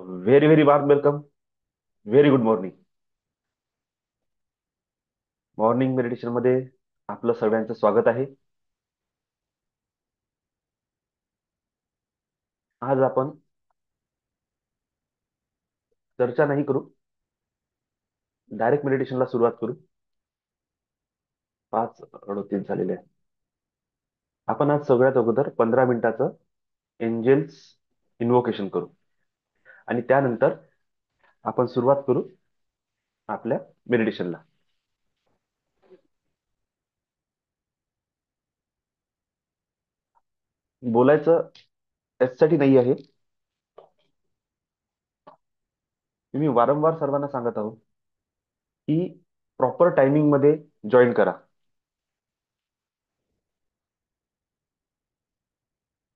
Very very warm welcome. Very good morning. Morning meditation मध्ये आपलं सगळ्यांचं स्वागत आहे. आज आपण चर्चा नाही करू, डायरेक्ट मेडिटेशनला सुरुवात करू. 5:38 झालेले आहे. आपण आज सगळ्यात अगोदर 15 मिनिटाचं एंजेल्स इन्व्होकेशन करू आणि त्यानंतर आपण सुरुवात करू आपल्या मेडिटेशनला. बोलायचं यासाठी नाही आहे. मी वारंवार सर्वांना सांगत आहोत की प्रॉपर टायमिंग मध्ये जॉईन करा.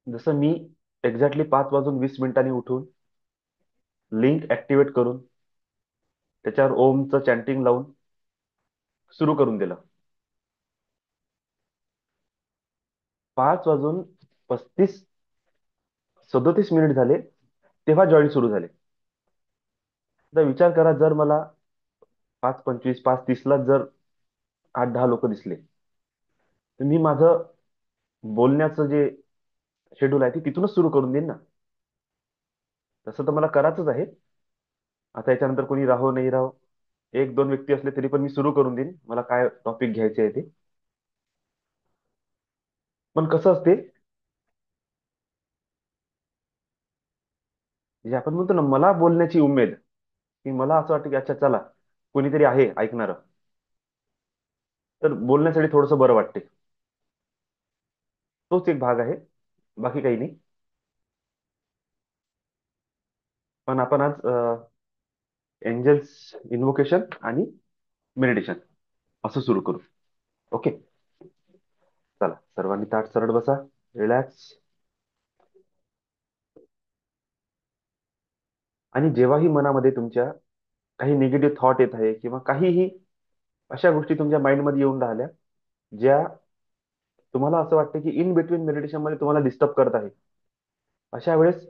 जसं मी एक्झॅक्टली 5:20 उठून लिंक ऍक्टिव्हेट करून त्याच्यावर ओमचं चॅन्टिंग लावून सुरू करून दिलं. 5:35 झाले तेव्हा जॉईन सुरू झाले. आता विचार करा, जर मला 5:25 5:30 जर 8-10 लोक दिसले, तर मी माझं बोलण्याचं जे शेड्यूल आहे ते तिथूनच सुरू करून देईन ना. तसं तर मला करायचंच आहे. आता याच्यानंतर कोणी राहो नाही राहो, एक दोन व्यक्ती असले तरी पण मी सुरू करून देईन, मला काय टॉपिक घ्यायचे आहे ते. पण कसं असते, जे आपण म्हणतो ना, मला बोलण्याची उमेद, की मला असं वाटतं की अच्छा चला, कोणीतरी आहे ऐकणार, तर बोलण्यासाठी थोडंसं बरं वाटते. तोच एक भाग आहे, बाकी काही नाही. पण आपण आज एंजल्स इन्व्होकेशन आणि मेडिटेशन असं सुरू करू. ओके. चला, सर्वांनी ताट सरळ बसा, रिलॅक्स. आणि जेव्हाही मनामध्ये तुमच्या काही निगेटिव्ह थॉट येत आहे किंवा काहीही अशा गोष्टी तुमच्या माइंडमध्ये येऊन राहिल्या, ज्या तुम्हाला असं वाटतं की इन बिटवीन मेडिटेशन मध्ये तुम्हाला डिस्टर्ब करत आहे, अशा वेळेस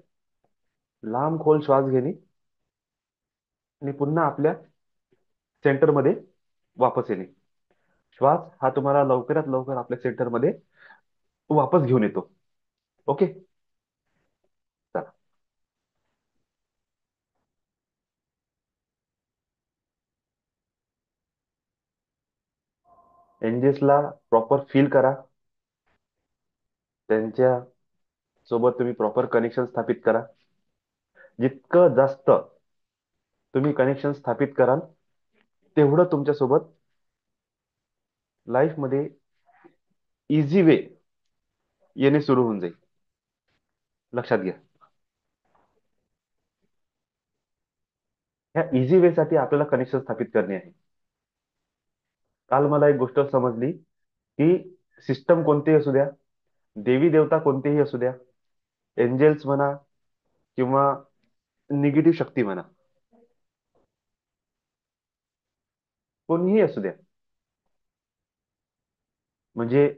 लांब खोल श्वास घेणे आणि पुन्हा आपल्या सेंटरमध्ये वापस येणे. श्वास हा तुम्हाला लवकरात लवकर आपल्या सेंटरमध्ये वापस घेऊन येतो. ओके. चला, एंजेसला प्रॉपर फील करा. त्यांच्या सोबत तुम्ही प्रॉपर कनेक्शन स्थापित करा. जितकं जास्त तुम्ही कनेक्शन स्थापित कराल, तेवढं तुमच्यासोबत लाईफमध्ये इझी वे येणे सुरू होऊन जाईल. लक्षात घ्या. ह्या इझी वे साठी आपल्याला कनेक्शन स्थापित करणे आहे. काल मला एक गोष्ट समजली की सिस्टम कोणतेही असू द्या, देवी देवता कोणतेही असू द्या, एंजल्स म्हणा किंवा निगेटिव्ह शक्ती म्हणा, कोणीही असू द्या, म्हणजे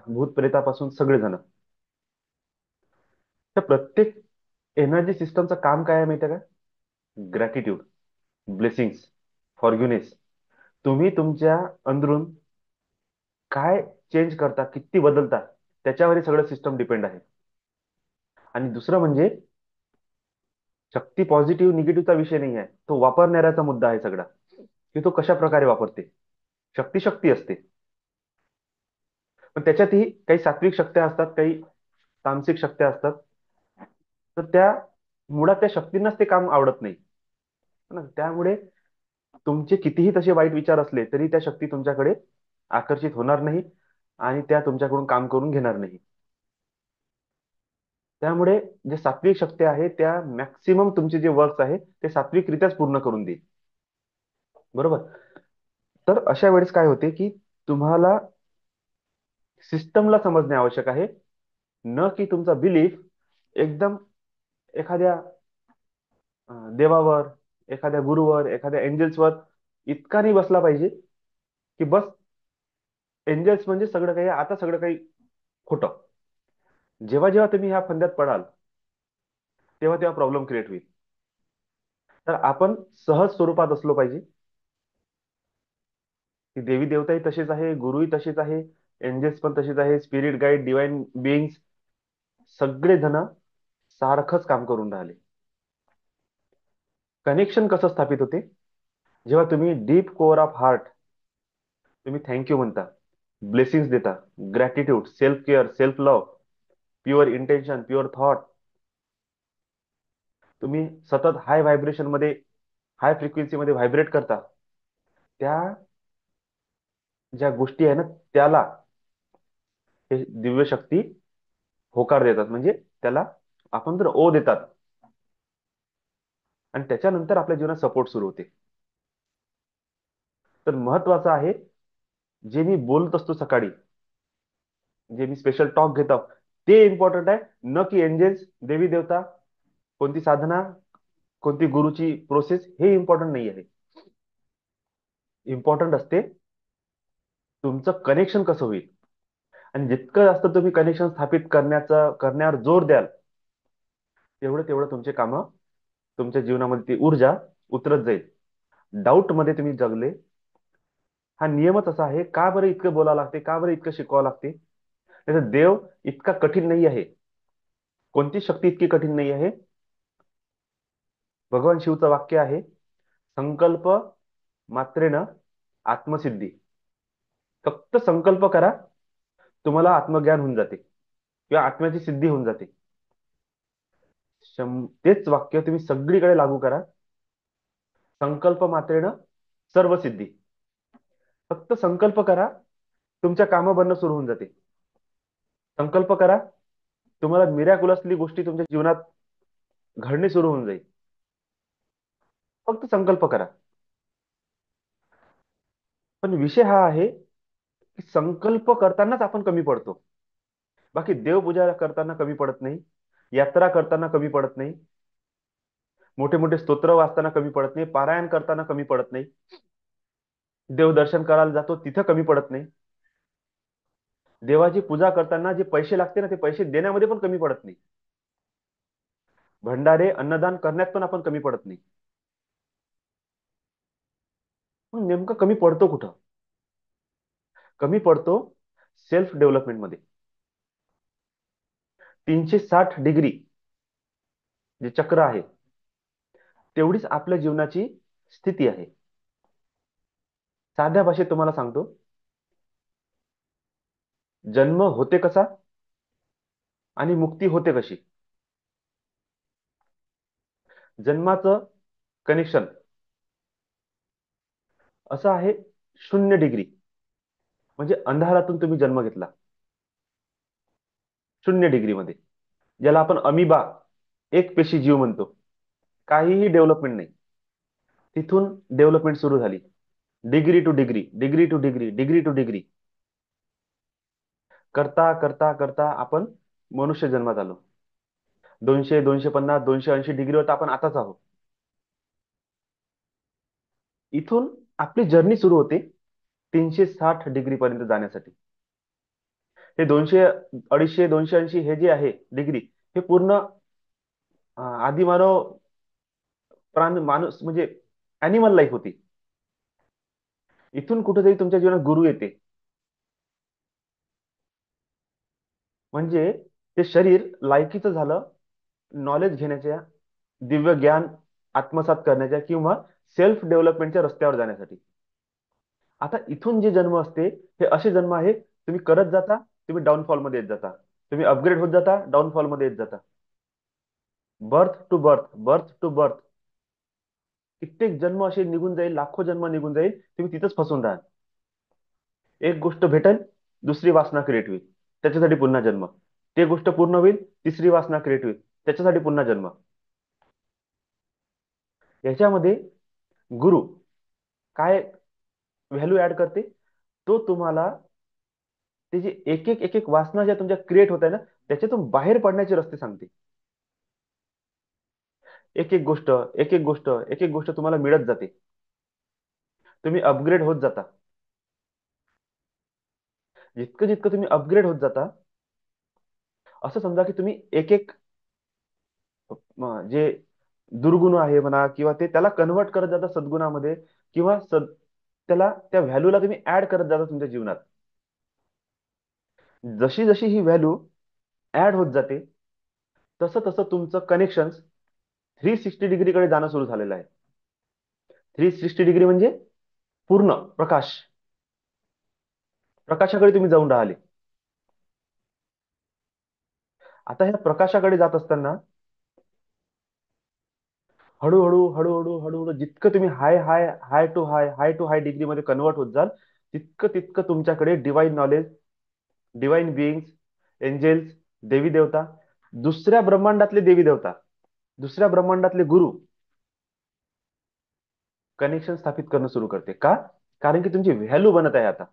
भूत प्रेतापासून सगळेजण, त्या प्रत्येक एनर्जी सिस्टमचं काम काय आहे माहिती आहे का? Gratitude, blessings, forgiveness. तुम्ही तुमच्या अंदरून काय चेंज करता, किती बदलता, त्याच्यावर हे सगळं सिस्टम डिपेंड आहे. आणि दुसरं म्हणजे शक्ती पॉझिटिव्ह निगेटिव्हचा विषय नाही आहे, तो वापरणाऱ्याचा मुद्दा आहे सगळा, की तो कशा प्रकारे वापरते. शक्ती शक्ती असते, पण त्याच्यातही काही सात्विक शक्त्या असतात, काही तामसिक शक्त्या असतात. तर त्या मुळात त्या शक्तींनाच ते काम आवडत नाही ना. त्यामुळे तुमचे कितीही तसे वाईट विचार असले तरी त्या शक्ती तुमच्याकडे आकर्षित होणार नाही आणि त्या तुमच्याकडून काम करून घेणार नाही. त्यामुळे जे सात्विक शक्ती आहे त्या मॅक्सिमम तुमचे जे वर्क आहे ते सात्विकरित्याच पूर्ण करून देईल. बरोबर. तर अशा वेळेस काय होते की तुम्हाला सिस्टमला समजणे आवश्यक आहे, न की तुमचा बिलीफ एकदम एखाद्या देवावर, एखाद्या गुरुवर, एखाद्या एंजल्सवर इतका नाही बसला पाहिजे की बस एंजल्स म्हणजे सगळं काही, आता सगळं काही खोटं. जेव्हा जेव्हा तुम्ही ह्या फंद्यात पडाल, तेव्हा तेव्हा प्रॉब्लेम क्रिएट होईल. तर आपण सहज स्वरूपात असलो पाहिजे, की देवी देवताही तसेच आहे, गुरुही तसेच आहे, एंजेल्स पण तसेच आहे, स्पिरिट गाईड, डिवाइन बिईंग्स, सगळे जण सारखंच काम करून राहिले. कनेक्शन कसं स्थापित होते? जेव्हा तुम्ही डीप कोअर ऑफ हार्ट तुम्ही थँक्यू म्हणता, ब्लेसिंग्स देता, gratitude, self care, self love, pure intention, pure thought, तुम्ही सतत हाय व्हायब्रेशन मध्ये, हाय फ्रिक्वेन्सी मध्ये व्हायब्रेट करता, त्या ज्या गोष्टी आहे ना, त्याला हे दिव्य शक्ती होकार देतात. म्हणजे त्याला आपण जर ओ देतात, आणि त्याच्यानंतर आपल्या जीवनात सपोर्ट सुरू होते. तर महत्वाचं आहे, जे मी बोलत असतो सकाळी, जे मी स्पेशल टॉक घेतो, ते इम्पॉर्टंट आहे, न की एंजेल्स, देवी देवता, कोणती साधना, कोणती गुरुची प्रोसेस, हे इम्पॉर्टंट नाही आहे. इम्पॉर्टंट असते तुमचं कनेक्शन कसं होईल. आणि जितकं जास्त तुम्ही कनेक्शन स्थापित करण्यावर जोर द्याल, तेवढं तुमचे कामं, तुमच्या जीवनामध्ये ती ऊर्जा उतरत जाईल. डाऊट मध्ये तुम्ही जगले, हा नियमच असा आहे. का बरं इतकं बोलावं लागते, का बरं इतकं शिकवावं लागते? त्याचा देव इतका कठीण नाही आहे, कोणती शक्ती इतकी कठीण नाही आहे. भगवान शिवचं वाक्य आहे, संकल्प मात्रेन आत्मसिद्धी. फक्त संकल्प करा, तुम्हाला आत्मज्ञान होऊन जाते, किंवा आत्म्याची सिद्धी होऊन जाते. तेच वाक्य तुम्ही सगळीकडे लागू करा, संकल्प मात्रेन सर्व सिद्धी. फक्त संकल्प करा, तुमच्या कामं बनणं सुरू होऊन जाते. संकल्प करा, तुम्हाला मिरॅक्युलसली गोष्टी तुमच्या जीवनात घडणे सुरू होऊन जाईल. फक्त संकल्प करा. पण विषय हा आहे, की संकल्प करतानाच आपण कमी पडतो. बाकी देवपूजा करताना कमी पडत नाही, यात्रा करताना कमी पडत नाही, मोठे मोठे स्तोत्र वाचताना कमी पडत नाही, पारायण करताना कमी पडत नाही, देवदर्शन करायला जातो तिथं कमी पडत नाही, देवाची पूजा करताना जे पैसे लागते ना, ते पैसे देण्यामध्ये पण कमी पडत नाही, भंडारे अन्नदान करण्यात पण आपण कमी पडत नाही. मग नेमकं कमी पडतो कुठं? कमी पडतो सेल्फ डेव्हलपमेंट मध्ये. 360 डिग्री जे चक्र आहे, तेवढीच आपल्या जीवनाची स्थिती आहे. साध्या भाषेत तुम्हाला सांगतो, जन्म होते कसा आणि मुक्ती होते कशी. जन्माचं कनेक्शन असं आहे, 0 डिग्री, म्हणजे अंधारातून तुम्ही जन्म घेतला, 0 डिग्री मध्ये, ज्याला आपण अमिबा, एक पेशी जीव म्हणतो. काहीही डेव्हलपमेंट नाही, तिथून डेव्हलपमेंट सुरू झाली, degree to degree, degree to degree, degree to degree, करता करता करता आपण मनुष्य जन्मात आलो. 200, 250, 280 डिग्रीवर तर आपण आताच आहोत. इथून आपली जर्नी सुरू होते 360 डिग्री पर्यंत जाण्यासाठी. हे 200, 250, 280 हे जे आहे डिग्री, हे पूर्ण आदिमानव, माणूस म्हणजे अॅनिमल लाईफ होती. इथून कुठेतरी तुमच्या जीवनात गुरु येते, म्हणजे ते शरीर लायकीचं झालं नॉलेज घेण्याच्या, दिव्य ज्ञान आत्मसात करण्याच्या, किंवा सेल्फ डेव्हलपमेंटच्या रस्त्यावर जाण्यासाठी. आता इथून जे जन्म असते, हे असे जन्म आहे, तुम्ही करत जाता, तुम्ही डाऊनफॉल मध्ये येत जाता, तुम्ही अपग्रेड होत जाता, डाऊनफॉल मध्ये येत जाता. Birth to birth, birth to birth, कित्येक जन्म असे निघून जाईल, लाखो जन्म निघून जाईल, तुम्ही तिथंच फसून राहाल. एक गोष्ट भेटेल, दुसरी वासना क्रिएट होईल, त्याच्यासाठी पुन्हा जन्म. ते गोष्ट पूर्ण होईल, तिसरी वासना क्रिएट होईल, त्याच्यासाठी पुन्हा जन्म. याच्यामध्ये गुरु काय व्हॅल्यू ऍड करते? तो तुम्हाला ते जे एक एक एक एक वासना ज्या तुमच्या क्रिएट होत आहे ना, त्याच्यातून बाहेर पडण्याचे रस्ते सांगते. एक एक गोष्ट, एक एक गोष्ट, एक एक गोष्ट तुम्हाला मिळत जाते, तुम्ही अपग्रेड होत जाता. जितकं जितकं तुम्ही अपग्रेड होत जाता, असं समजा की तुम्ही एक एक जे दुर्गुण आहे म्हणा, किंवा ते त्याला कन्वर्ट करत जाता सद्गुणामध्ये, किंवा त्याला त्या व्हॅल्यूला तुम्ही ऍड करत जाता तुमच्या जीवनात. जशी जशी ही व्हॅल्यू ऍड होत जाते, तसं तसं तुमचं कनेक्शन 360 डिग्रीकडे जाणं सुरू झालेलं आहे. 360 डिग्री म्हणजे पूर्ण प्रकाशाकडे तुम्ही जाऊन राहिले. आता ह्या प्रकाशाकडे जात असताना हळूहळू हळूहळू हळूहळू जितकं तुम्ही हाय टू हाय डिग्रीमध्ये कन्वर्ट होत जाल, तितकं तितकं तुमच्याकडे divine knowledge, divine beings, angels, देवी देवता, दुसऱ्या ब्रह्मांडातले देवी देवता, दुसऱ्या ब्रह्मांडातले गुरु कनेक्शन स्थापित करणं सुरू करते. का? कारण की तुमची व्हॅल्यू बनत आहे आता.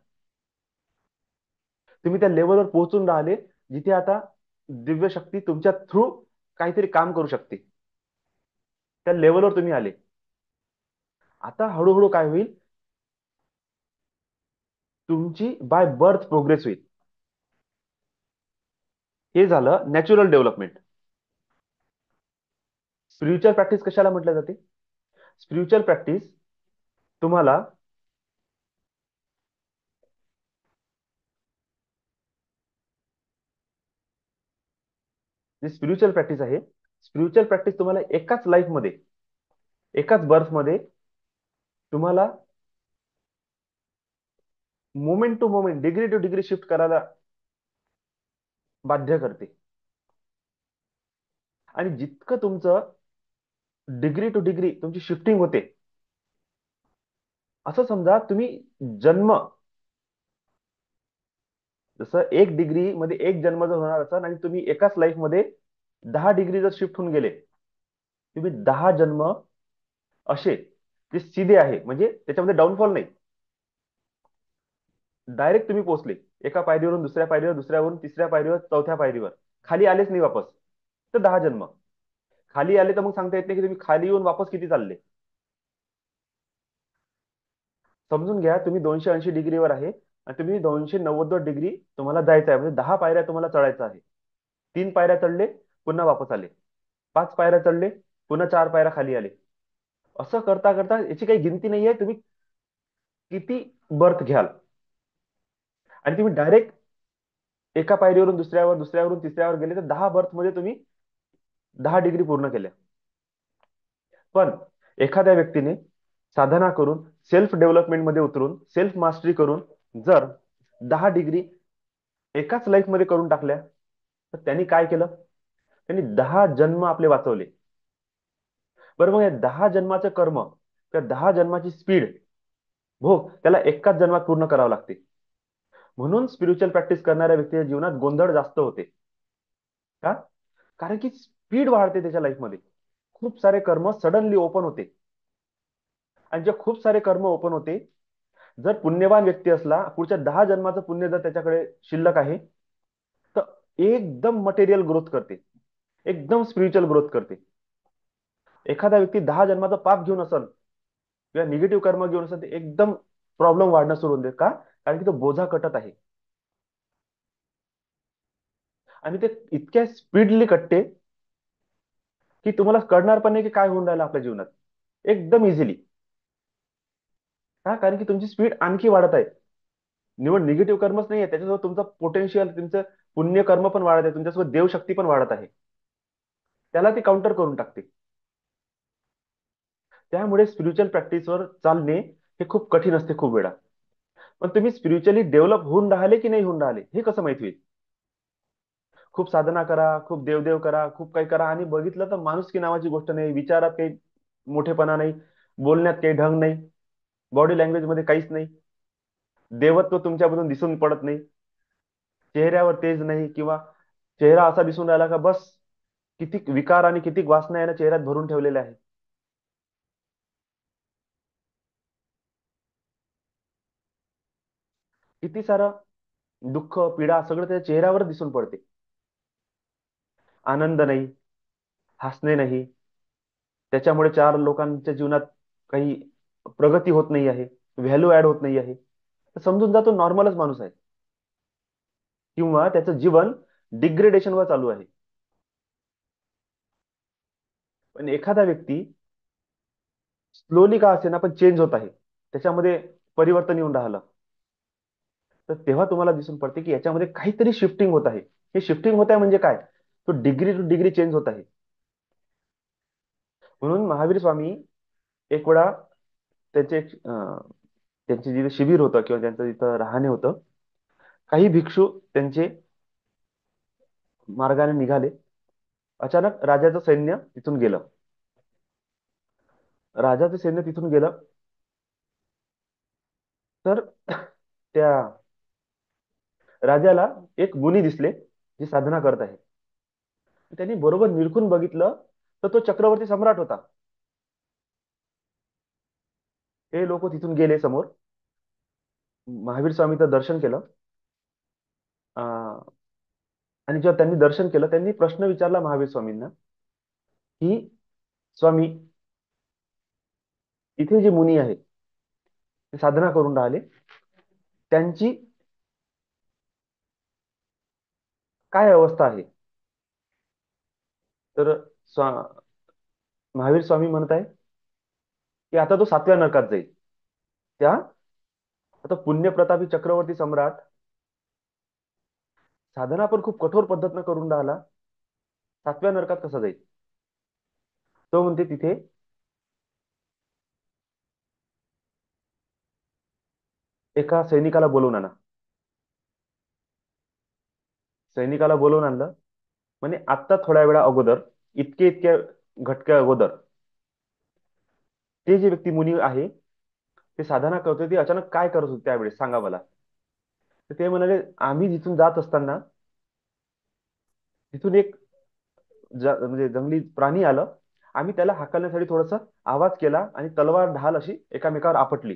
तुम्ही त्या लेवलवर पोहोचून राहिले, जिथे आता दिव्य शक्ती तुमच्या थ्रू काहीतरी काम करू शकते. त्या लेवलवर तुम्ही आले. आता हळूहळू काय होईल, तुमची बाय बर्थ प्रोग्रेस होईल. हे झालं नॅचरल डेव्हलपमेंट. स्पिरिच्युअल प्रॅक्टिस कशाला म्हटलं जाते? स्पिरिच्युअल प्रॅक्टिस तुम्हाला जी स्पिरिच्युअल प्रॅक्टिस आहे, स्पिरिच्युअल प्रॅक्टिस तुम्हाला एकाच लाईफमध्ये, एकाच बर्थमध्ये तुम्हाला moment to moment, degree to degree shift करायला बाध्य करते. आणि जितकं तुमचं डिग्री टू डिग्री तुमची शिफ्टिंग होते, असं समजा तुम्ही जन्म, जसं 1 डिग्री मध्ये एक जन्म जर होणार असेल आणि तुम्ही एकाच लाईफ मध्ये 10 डिग्री जर शिफ्ट होऊन गेले, तुम्ही 10 जन्म असे जे सीधे आहे, म्हणजे त्याच्यामध्ये डाऊनफॉल नाही, डायरेक्ट तुम्ही पोहोचले एका पायरीवरून दुसऱ्या पायरीवर, दुसऱ्यावरून तिसऱ्या पायरीवर, चौथ्या पायरीवर, खाली आलेच नाही वापस, तर 10 जन्म. खाली आले तर मग सांगता येत नाही की तुम्ही खाली येऊन वापस किती चालले. समजून घ्या, तुम्ही 280 डिग्रीवर आहे आणि तुम्ही 290 डिग्री तुम्हाला जायचं आहे, म्हणजे 10 पायऱ्या तुम्हाला चढायचं आहे. 3 पायऱ्या चढले, पुन्हा वापस आले. 5 पायऱ्या चढले, पुन्हा 4 पायऱ्या खाली आले. असं करता करता याची काही गिनती नाही आहे, तुम्ही किती बर्थ घ्याल. आणि तुम्ही डायरेक्ट एका पायरीवरून दुसऱ्यावर, दुसऱ्यावरून तिसऱ्यावर गेले तर 10 बर्थ मध्ये तुम्ही 10 डिग्री पूर्ण केल्या. पण एखाद्या व्यक्तीने साधना करून, सेल्फ डेव्हलपमेंट मध्ये उतरून, सेल्फ मास्टरी करून जर 10 डिग्री एकाच लाईफ मध्ये करून टाकल्या, तर त्यांनी काय केलं? त्यांनी 10 जन्म आपले वाचवले. बरं, मग या 10 जन्माचं कर्म, त्या 10 जन्माची स्पीड, भोग त्याला एकाच जन्मात पूर्ण करावं लागते. म्हणून स्पिरिच्युअल प्रॅक्टिस करणाऱ्या व्यक्तीच्या जीवनात गोंधळ जास्त होते. का? कारण की स्पीड वाढते त्याच्या लाईफमध्ये. खूप सारे कर्म सडनली ओपन होते. आणि जे खूप सारे कर्म ओपन होते, जर पुण्यवान व्यक्ती असला, पुढच्या 10 जन्माचं पुण्य जर त्याच्याकडे शिल्लक आहे, तर एकदम मटेरियल ग्रोथ करते, एकदम स्पिरिच्युअल ग्रोथ करते. एखादा व्यक्ती 10 जन्माचं पाप घेऊन असेल किंवा निगेटिव्ह कर्म घेऊन असेल, ते एकदम प्रॉब्लेम वाढणं सुरू होते. का? कारण की तो बोझा कटत आहे. आणि ते इतक्या स्पीडली कटते की तुम्हाला कळणार पण नाही की काय होऊन राहिलं आपल्या जीवनात, एकदम इझिली. का? कारण की तुमची स्पीड आणखी वाढत आहे. निवड निगेटिव्ह कर्मच नाही आहे, त्याच्यासोबत तुमचं पोटेन्शियल, तुमचं पुण्य कर्म पण वाढत आहे, तुमच्यासोबत देवशक्ती पण वाढत आहे. त्याला ती काउंटर करून टाकते. त्यामुळे स्पिरिच्युअल प्रॅक्टिसवर चालणे हे खूप कठीण असते खूप वेळा. पण तुम्ही स्पिरिच्युअली डेव्हलप होऊन राहिले की नाही होऊन राहिले, हे कसं माहिती होईल? खूप साधना करा, खूप देवदेव करा, खूप काही करा, आणि बघितलं तर माणुसकी नावाची गोष्ट नाही, विचारात काही मोठेपणा नाही, बोलण्यात काही ढंग नाही, बॉडी लँग्वेज मध्ये काहीच नाही, देवत्व तुमच्यामधून दिसून पडत नाही, चेहऱ्यावर तेज नाही, किंवा चेहरा असा दिसून राहिला का बस किती विकार आणि किती वासना यानं चेहऱ्यात भरून ठेवलेल्या आहे. किती सारं दुःख, पीडा सगळं त्या चेहऱ्यावर दिसून पडते. आनंद नाही, हसणे नाही, त्याच्यामुळे चार लोकांच्या जीवनात काही प्रगती होत नाही आहे, व्हॅल्यू ऍड होत नाही आहे, तर समजून जातो नॉर्मलच माणूस आहे, किंवा त्याचं जीवन डिग्रेडेशन वर चालू आहे. पण एखादा व्यक्ती स्लोली का असे ना पण चेंज होत आहे, त्याच्यामध्ये परिवर्तन येऊन राहिलं, तर तेव्हा तुम्हाला दिसून पडते की याच्यामध्ये काहीतरी शिफ्टिंग होत आहे. हे शिफ्टिंग होत आहे म्हणजे काय? तो डिग्री टू डिग्री चेंज होत आहे. म्हणून महावीर स्वामी एक वेळा त्यांचे त्यांचे जिथे शिबिर होतं किंवा त्यांचं जिथं राहणे होतं, काही भिक्षू त्यांचे मार्गाने निघाले. अचानक राजाचं सैन्य तिथून गेलं. राजाचं सैन्य तिथून गेलं, तर त्या राजाला एक मुनी दिसले, जी साधना करत आहे. त्यांनी बरोबर निरखून बघितलं, तर तो चक्रवर्ती सम्राट होता. हे लोक तिथून गेले समोर, महावीर स्वामीचं दर्शन केलं. अं, आणि जेव्हा त्यांनी दर्शन केलं, त्यांनी प्रश्न विचारला महावीर स्वामींना की, स्वामी, इथे जे मुनी आहे ते साधना करून राहिले, त्यांची काय अवस्था आहे? तर स्वा महावीर स्वामी म्हणत आहे की आता तो 7व्या नरकात जाईल. त्या आता पुण्यप्रतापी चक्रवर्ती सम्राट साधना पण खूप कठोर पद्धतीनं करून राहिला, 7व्या नरकात कसा जाईल? तो म्हणते तिथे एका सैनिकाला बोलवून आणा. सैनिकाला बोलवून आणलं. म्हणे आत्ता थोड्या वेळा अगोदर, इतके इतक्या घटक्या अगोदर, ते जे व्यक्ती मुनी आहे, ते साधना करत होते, अचानक काय करत होते त्यावेळेस सांगा मला. तर ते म्हणाले, आम्ही जिथून जात असताना तिथून एक म्हणजे जंगली प्राणी आलं. आम्ही त्याला हाकलण्यासाठी थोडासा आवाज केला आणि तलवार ढाल अशी एकामेकावर आपटली.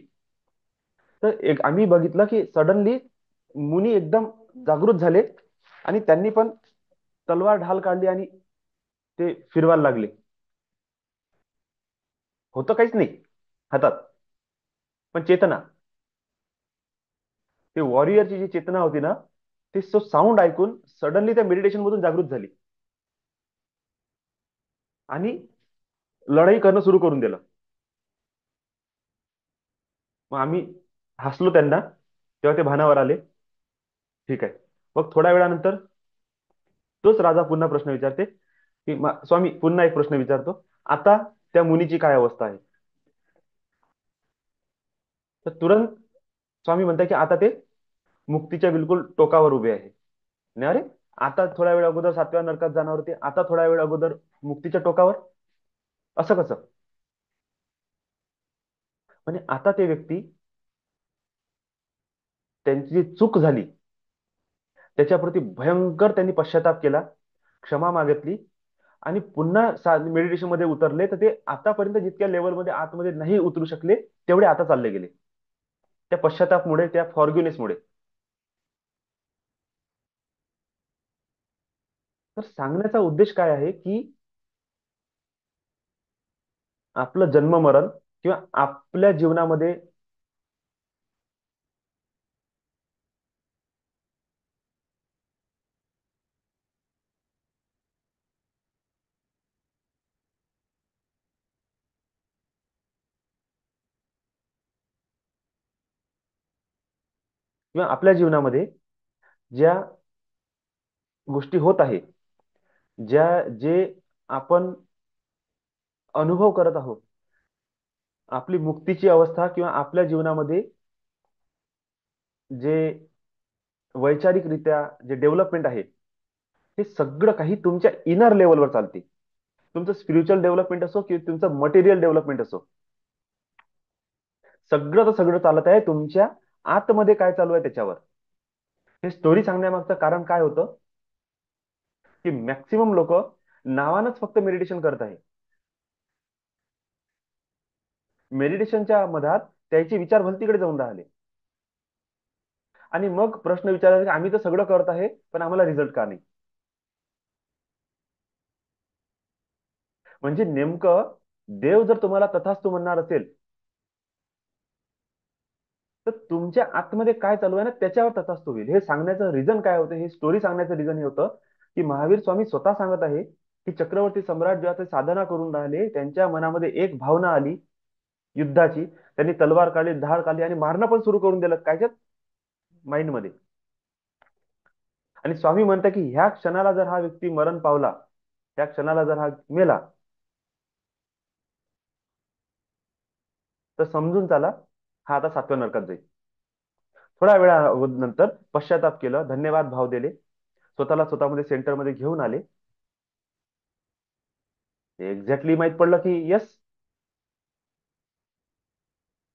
तर एक आम्ही बघितलं की सडनली मुनी एकदम जागृत झाले आणि त्यांनी पण तलवार ढाल काढली आणि ते फिरवायला लागले. होतं काहीच नाही हातात, पण चेतना, ते वॉरियरची जी चेतना होती ना, ती तो साऊंड ऐकून सडनली त्या मेडिटेशन मधून जागृत झाली आणि लढाई करणं सुरू करून दिलं. मग आम्ही हसलो त्यांना, तेव्हा ते भानावर आले. ठीक आहे. मग थोड्या वेळानंतर तोच राजा पुन्हा प्रश्न विचारते की, स्वामी, पुन्हा एक प्रश्न विचारतो, आता त्या मुनीची काय अवस्था आहे? तर तुरंत स्वामी म्हणतात की आता ते मुक्तीच्या बिलकुल टोकावर उभे आहे. नाही, अरे, आता थोड्या वेळ अगोदर 7व्या नरकात जाणार होते, आता थोड्या वेळ अगोदर मुक्तीच्या टोकावर, असं कसं? म्हणजे आता ते व्यक्ती, त्यांची जी चूक झाली त्याच्याप्रती भयंकर त्यांनी पश्चाताप केला, क्षमा मागितली आणि पुन्हा मेडिटेशन मध्ये उतरले. तर ते आतापर्यंत जितक्या लेवलमध्ये आतमध्ये नाही उतरू शकले, तेवढे आता चालले गेले, त्या पश्चातापमुळे, त्या फॉर्ग्युनेसमुळे. तर सांगण्याचा उद्देश काय आहे की आपलं जन्म मरण किंवा आपल्या जीवनामध्ये, किंवा आपल्या जीवनामध्ये ज्या गोष्टी होत आहे, जे आपण अनुभव करत आहोत, आपली मुक्तीची अवस्था किंवा आपल्या जीवनामध्ये जे वैचारिकरित्या जे डेव्हलपमेंट आहे, हे सगळं काही तुमच्या इनर लेवलवर चालते. तुमचं स्पिरिच्युअल डेव्हलपमेंट असो किंवा तुमचं मटेरियल डेव्हलपमेंट असो, सगळं तर सगळं चालत आहे तुमच्या आतमध्ये काय चालू आहे त्याच्यावर. हे स्टोरी सांगण्यामागचं कारण काय होतं की मॅक्सिमम लोक नावानच फक्त मेडिटेशन करत आहे. मेडिटेशनच्या मधात त्याचे विचार भलतीकडे जाऊन राहिले आणि मग प्रश्न विचारायचा की आम्ही तर सगळं करत आहे, पण आम्हाला रिझल्ट का नाही? म्हणजे नेमकं देव जर तुम्हाला तथास्तु म्हणणार असेल, तर तुमच्या आतमध्ये काय चालू आहे ना त्याच्यावर तथास्तु होईल. हे सांगण्याचं रिझन काय होतं, हे स्टोरी सांगण्याचं रिझन हे होतं की महावीर स्वामी स्वतः सांगत आहे की चक्रवर्ती सम्राट जेव्हा ते साधना करून राहिले त्यांच्या मनामध्ये एक भावना आली युद्धाची. त्यांनी तलवार काढली, ढाल काढली आणि मारणं पण सुरू करून दिलं कायच्यात, माइंड मध्ये. आणि स्वामी म्हणतात की ह्या क्षणाला जर हा व्यक्ती मरण पावला, त्या क्षणाला जर हा मेला, तर समजून चला हा आता 7व्या नरकात जाईल. थोड्या वेळा नंतर पश्चाताप केलं, धन्यवाद भाव दिले, स्वतःला स्वतःमध्ये सेंटरमध्ये घेऊन आले. एक्झॅक्टली माहित पडलं की यस,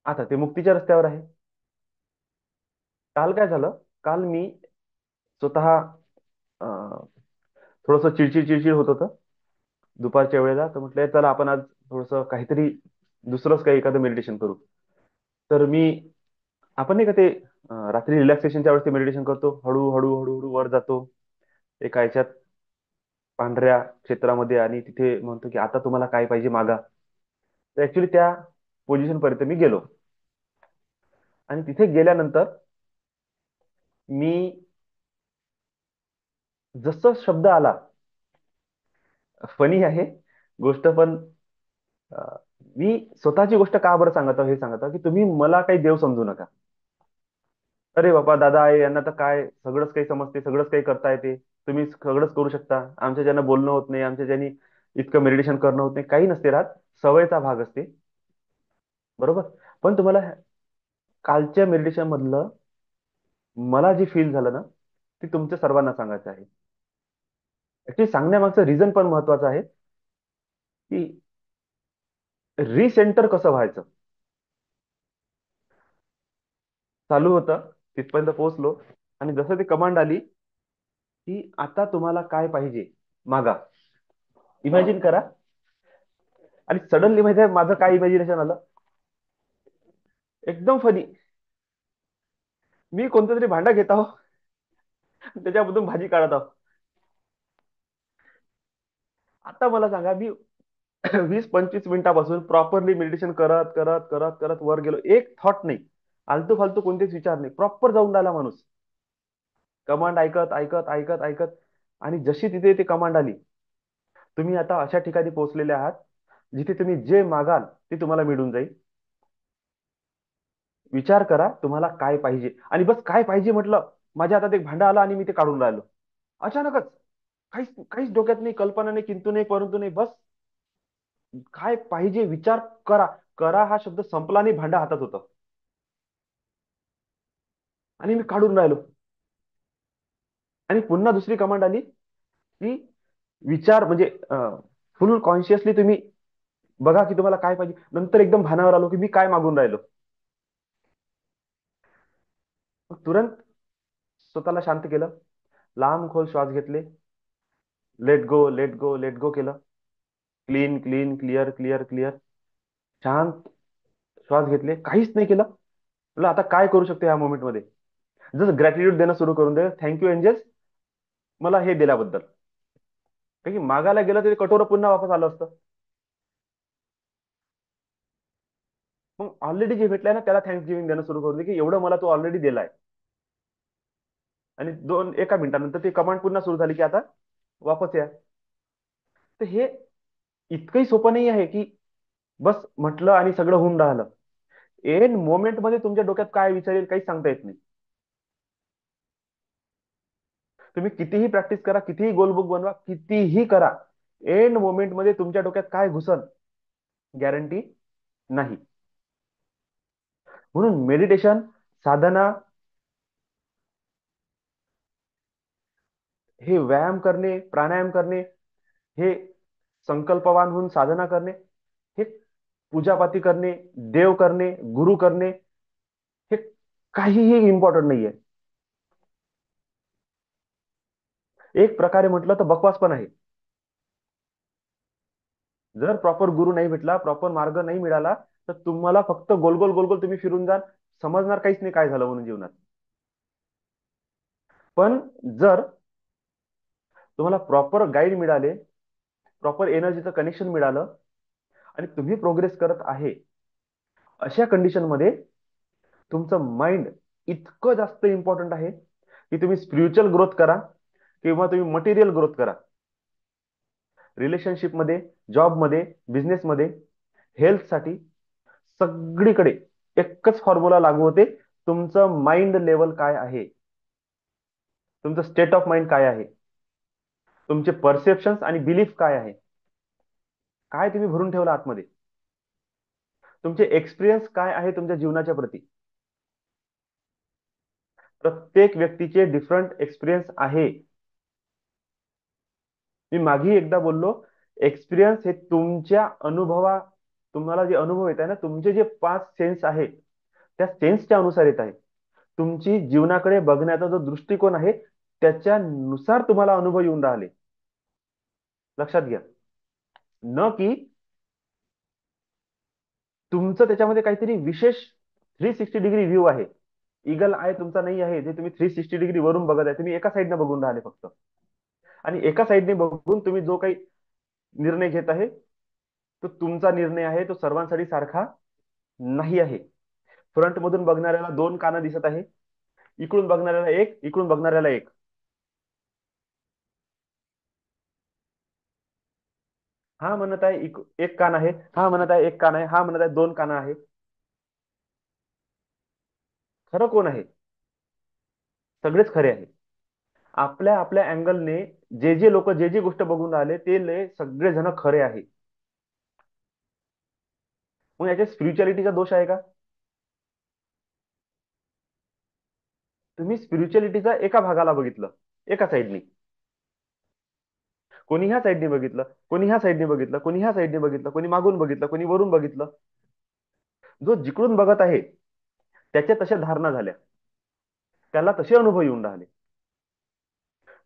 आता ते मुक्तीच्या रस्त्यावर आहे. काल काय झालं, काल मी स्वतः थोडस चिडचिड चिडचिड होत होतं दुपारच्या वेळेला. तर म्हटलं चला आपण आज थोडस काहीतरी दुसरंच काही एखादं मेडिटेशन करू. तर मी, आपण नाही का ते रात्री रिलॅक्सेशनच्या वेळेस ते मेडिटेशन करतो, हळू हळू हळू हळू वर जातो एका ह्याच्यात पांढऱ्या क्षेत्रामध्ये, आणि तिथे म्हणतो की आता तुम्हाला काय पाहिजे मागा. तर ऍक्च्युली त्या पोझिशन पर्यंत मी गेलो. आणि तिथे गेल्यानंतर मी, जसं शब्द आला, फनी आहे गोष्ट पण, अं, मी स्वतःची गोष्ट का बरं सांगत आहो हे सांगत आहो की तुम्ही मला काही देव समजू नका. अरे बाबा दादा आहे यांना तर काय सगळंच काही समजते, सगळंच काही करता येते, तुम्ही सगळंच करू शकता, आमच्या ज्यांना बोलणं होत नाही, आमच्या ज्यांनी इतकं मेडिटेशन करणं होत नाही, काही नसते राहत, सवयचा भाग असते. बरोबर. पण तुम्हाला कालच्या मेडिटेशन मधलं मला जे फील झालं ना, ते तुमच्या सर्वांना सांगायचं आहे. ऍक्च्युली सांगण्यामागचं रिझन पण महत्वाचं आहे की रिसेंटर कसं व्हायचं. चालू होतं, तिथपर्यंत पोहोचलो, आणि जसं ती कमांड आली की आता तुम्हाला काय पाहिजे मागा, इमॅजिन करा. आणि सडनली माहिती आहे माझं काय इमॅजिनेशन आलं, एकदम फनी. मी कोणतं तरी भांडा घेत आहो, त्याच्यामधून भाजी काढत आहो. आता मला सांगा, मी 20-25 मिनिटापासून प्रॉपरली मेडिटेशन करत करत करत करत वर गेलो, एक थॉट नाही, आलतू फालतू कोणतेच विचार नाही, प्रॉपर जाऊन राहिला माणूस, कमांड ऐकत ऐकत ऐकत ऐकत. आणि जशी तिथे ती कमांड आली, तुम्ही आता अशा ठिकाणी पोहोचलेले आहात जिथे तुम्ही जे मागाल ते तुम्हाला मिळून जाईल. विचार करा तुम्हाला काय पाहिजे, आणि बस काय पाहिजे म्हटलं, माझ्या हातात एक भांडं आलं आणि मी ते काढून राहिलो अचानकच. काहीच काहीच डोक्यात नाही, कल्पना नाही, किंतु नाही परंतु नाही, बस काय पाहिजे विचार करा. करा हा शब्द संपला आणि भांडं हातात होतं, आणि मी काढून राहिलो. आणि पुन्हा दुसरी कमांड आली की विचार म्हणजे फुल कॉन्शियसली तुम्ही बघा की तुम्हाला काय पाहिजे. नंतर एकदम भानावर आलो की मी काय मागून राहिलो. मग तुरंत स्वतःला शांत केलं, लांब खोल श्वास घेतले, let go let go let go केलं, clean clean clear clear clear, शांत श्वास घेतले, काहीच नाही केलं. म्हटलं आता काय करू शकते या मोमेंटमध्ये, जसं ग्रॅटिट्यूड देणं सुरू करून दे, थँक्यू एंजल्स मला हे दिल्याबद्दल. कारण की मागायला गेलं तरी कटोरं पुन्हा वापस आलं असतं. मग ऑलरेडी जे भेटलंय ना त्याला थँक्स गिव्हिंग देणं सुरू करून दे की एवढं मला तू ऑलरेडी दिलाय. आणि एका मिनिटानंतर ती कमांड पुन्हा सुरू झाली की आता वापस या. तर हे इतकंही सोपं नाही आहे की बस म्हटलं आणि सगळं होऊन राहिलं. एन मोमेंट मध्ये तुमच्या डोक्यात काय विचारेल काही सांगता येत नाही. तुम्ही कितीही प्रॅक्टिस करा, कितीही गोलबुक बनवा, कितीही करा, एन मोमेंट मध्ये तुमच्या डोक्यात काय घुसल गॅरंटी नाही. म्हणून मेडिटेशन, साधना, हे व्यायाम करणे, प्राणायाम करणे, हे संकल्पवान होऊन साधना करणे, हे पूजापाती करणे, देव करणे, गुरु करणे, हे काहीही इम्पॉर्टंट नाहीये. एक प्रकारे म्हटलं तर बकवास पण आहे. जर प्रॉपर गुरु नाही भेटला, प्रॉपर मार्ग नाही मिळाला, तर तुम्हाला फक्त गोलगोल गोलगोल तुम्ही फिरून जाल, समजणार काहीच नाही काय झालं म्हणून जीवनात. पण जर तुम्हाला प्रॉपर गाईड मिळाले, प्रॉपर एनर्जीचं कनेक्शन मिळालं, आणि तुम्ही प्रोग्रेस करत आहे, अशा कंडिशन मध्ये तुमचं माइंड इतकं जास्त इम्पॉर्टंट आहे की तुम्ही स्पिरिच्युअल ग्रोथ करा किंवा तुम्ही मटेरियल ग्रोथ करा, रिलेशनशिपमध्ये, जॉबमध्ये, बिझनेसमध्ये, हेल्थसाठी, सगळीकडे एकच फॉर्म्युला लागू होते. तुमचं माइंड लेवल काय आहे, तुमचं स्टेट ऑफ माइंड काय आहे, तुमचे परसेप्शन्स आणि बिलीफ काय आहे, काय तुम्ही भरून ठेवला आतमध्ये, तुमचे एक्सपिरियन्स काय आहे तुमच्या जीवनाच्या प्रती. प्रत्येक व्यक्तीचे डिफरंट एक्सपिरियन्स आहे. मी मागे एकदा बोललो, एक्सपिरियन्स हे तुमच्या तुम्हाला जे अनुभव येत आहे ना, तुमचे जे 5 सेन्स आहे त्या सेन्सच्या अनुसार येत आहे. तुमची जीवनाकडे बघण्याचा जो दृष्टिकोन आहे त्याच्यानुसार तुम्हाला अनुभव येऊन राहिले. लक्षात घ्या. न की तुमचं त्याच्यामध्ये काहीतरी विशेष 360 डिग्री व्ह्यू आहे. इगल आय तुमचा नाही आहे, जे तुम्ही 360 डिग्री वरून बघत आहे. तुम्ही एका साईडने बघून राहिले फक्त. आणि एका साईडने बघून तुम्ही जो काही निर्णय घेत आहे तो तुमचा निर्णय आहे, तो सर्वांसाठी सारखा नाही आहे. फ्रंट मधून बघणाऱ्याला 2 कानं दिसत आहे, इकडून बघणाऱ्याला एक, इकडून बघणाऱ्याला एक. हा म्हणत आहे एक कान आहे, हा म्हणत आहे एक कान आहे, हा म्हणत आहे 2 कानं आहे. खरं कोण आहे? सगळेच खरे आहे. आपल्या आपल्या अँगलने जे जे लोक जे जे गोष्ट बघून राहिले सगळे जण खरे आहे. मग याच्या स्पिरिच्युअलिटीचा दोष आहे का? तुम्ही स्पिरिच्युअलिटीचा एका भागाला बघितलं, एका साईडनी. कोणी ह्या साईडने बघितलं, कोणी ह्या साईडने बघितलं, कोणी ह्या साईडने बघितलं, कोणी मागून बघितलं, कोणी वरून बघितलं. जो जिकडून बघत आहे त्याच्या तशा धारणा झाल्या, त्याला तसे अनुभव येऊन राहिले.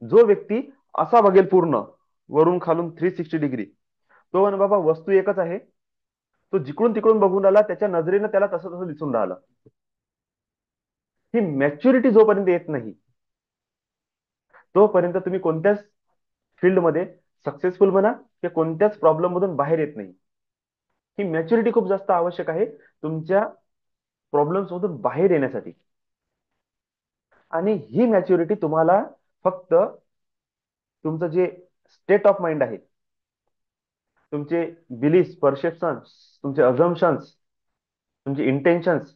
जो व्यक्ती असा बघेल पूर्ण वरून खालून 360 डिग्री, तो म्हणे बाबा वस्तू एकच आहे. तो जिकडून तिकडून बघून राहिला, त्याच्या नजरेनं त्याला तसं तसं दिसून राहिलं. ही मॅच्युरिटी जोपर्यंत येत नाही तोपर्यंत तुम्ही कोणत्याच फील्डमध्ये सक्सेसफुल म्हणा किंवा कोणत्याच प्रॉब्लेम मधून बाहेर येत नाही. ही मॅच्युरिटी खूप जास्त आवश्यक आहे तुमच्या प्रॉब्लेम्स मधून बाहेर येण्यासाठी. आणि ही मॅच्युरिटी तुम्हाला फक्त तुमचं जे स्टेट ऑफ माइंड आहे, तुमचे बिलीफ, परसेप्शन्स, तुमचे अझम्पन्स, तुमचे इंटेन्शन्स,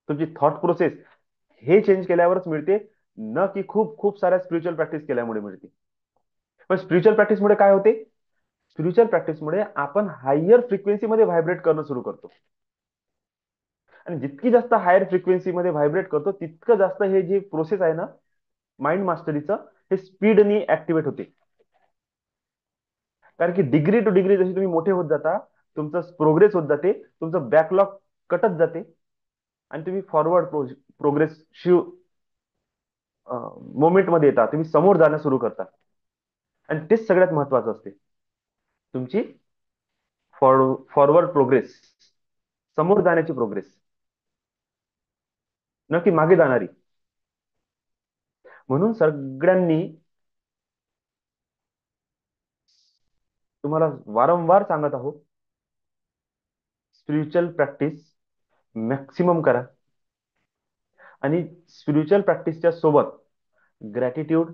तुमची थॉट प्रोसेस, हे चेंज केल्यावरच मिळते. न की खूप खूप साऱ्या स्पिरिच्युअल प्रॅक्टिस केल्यामुळे मिळते. पण स्पिरिच्युअल प्रॅक्टिसमुळे काय होते? स्पिरिच्युअल प्रॅक्टिसमुळे आपण हायर फ्रिक्वेन्सीमध्ये व्हायब्रेट करणं सुरू करतो. आणि जितकी जास्त हायर फ्रिक्वेन्सीमध्ये व्हायब्रेट करतो तितकं जास्त हे जे प्रोसेस आहे ना माइंड मास्टरीचं, हे स्पीडनी ऍक्टिव्हेट होते. कारण की डिग्री टू डिग्री जशी तुम्ही मोठे होत जाता, तुमचं प्रोग्रेस होत जाते, तुमचं बॅकलॉग कटत जाते, आणि तुम्ही फॉरवर्ड प्रोग्रेसिव्ह मोमेंट मध्ये येता, तुम्ही समोर जाणं सुरू करता. आणि तेच सगळ्यात महत्वाचं असते, तुमची फॉरवर्ड प्रोग्रेस, समोर जाण्याची प्रोग्रेस, न की मागे जाणारी. म्हणून सगळ्यांनी तुम्हाला वारंवार सांगत आहोत, स्पिरिच्युअल प्रॅक्टिस मॅक्सिमम करा. आणि स्पिरिच्युअल प्रॅक्टिसच्या सोबत gratitude,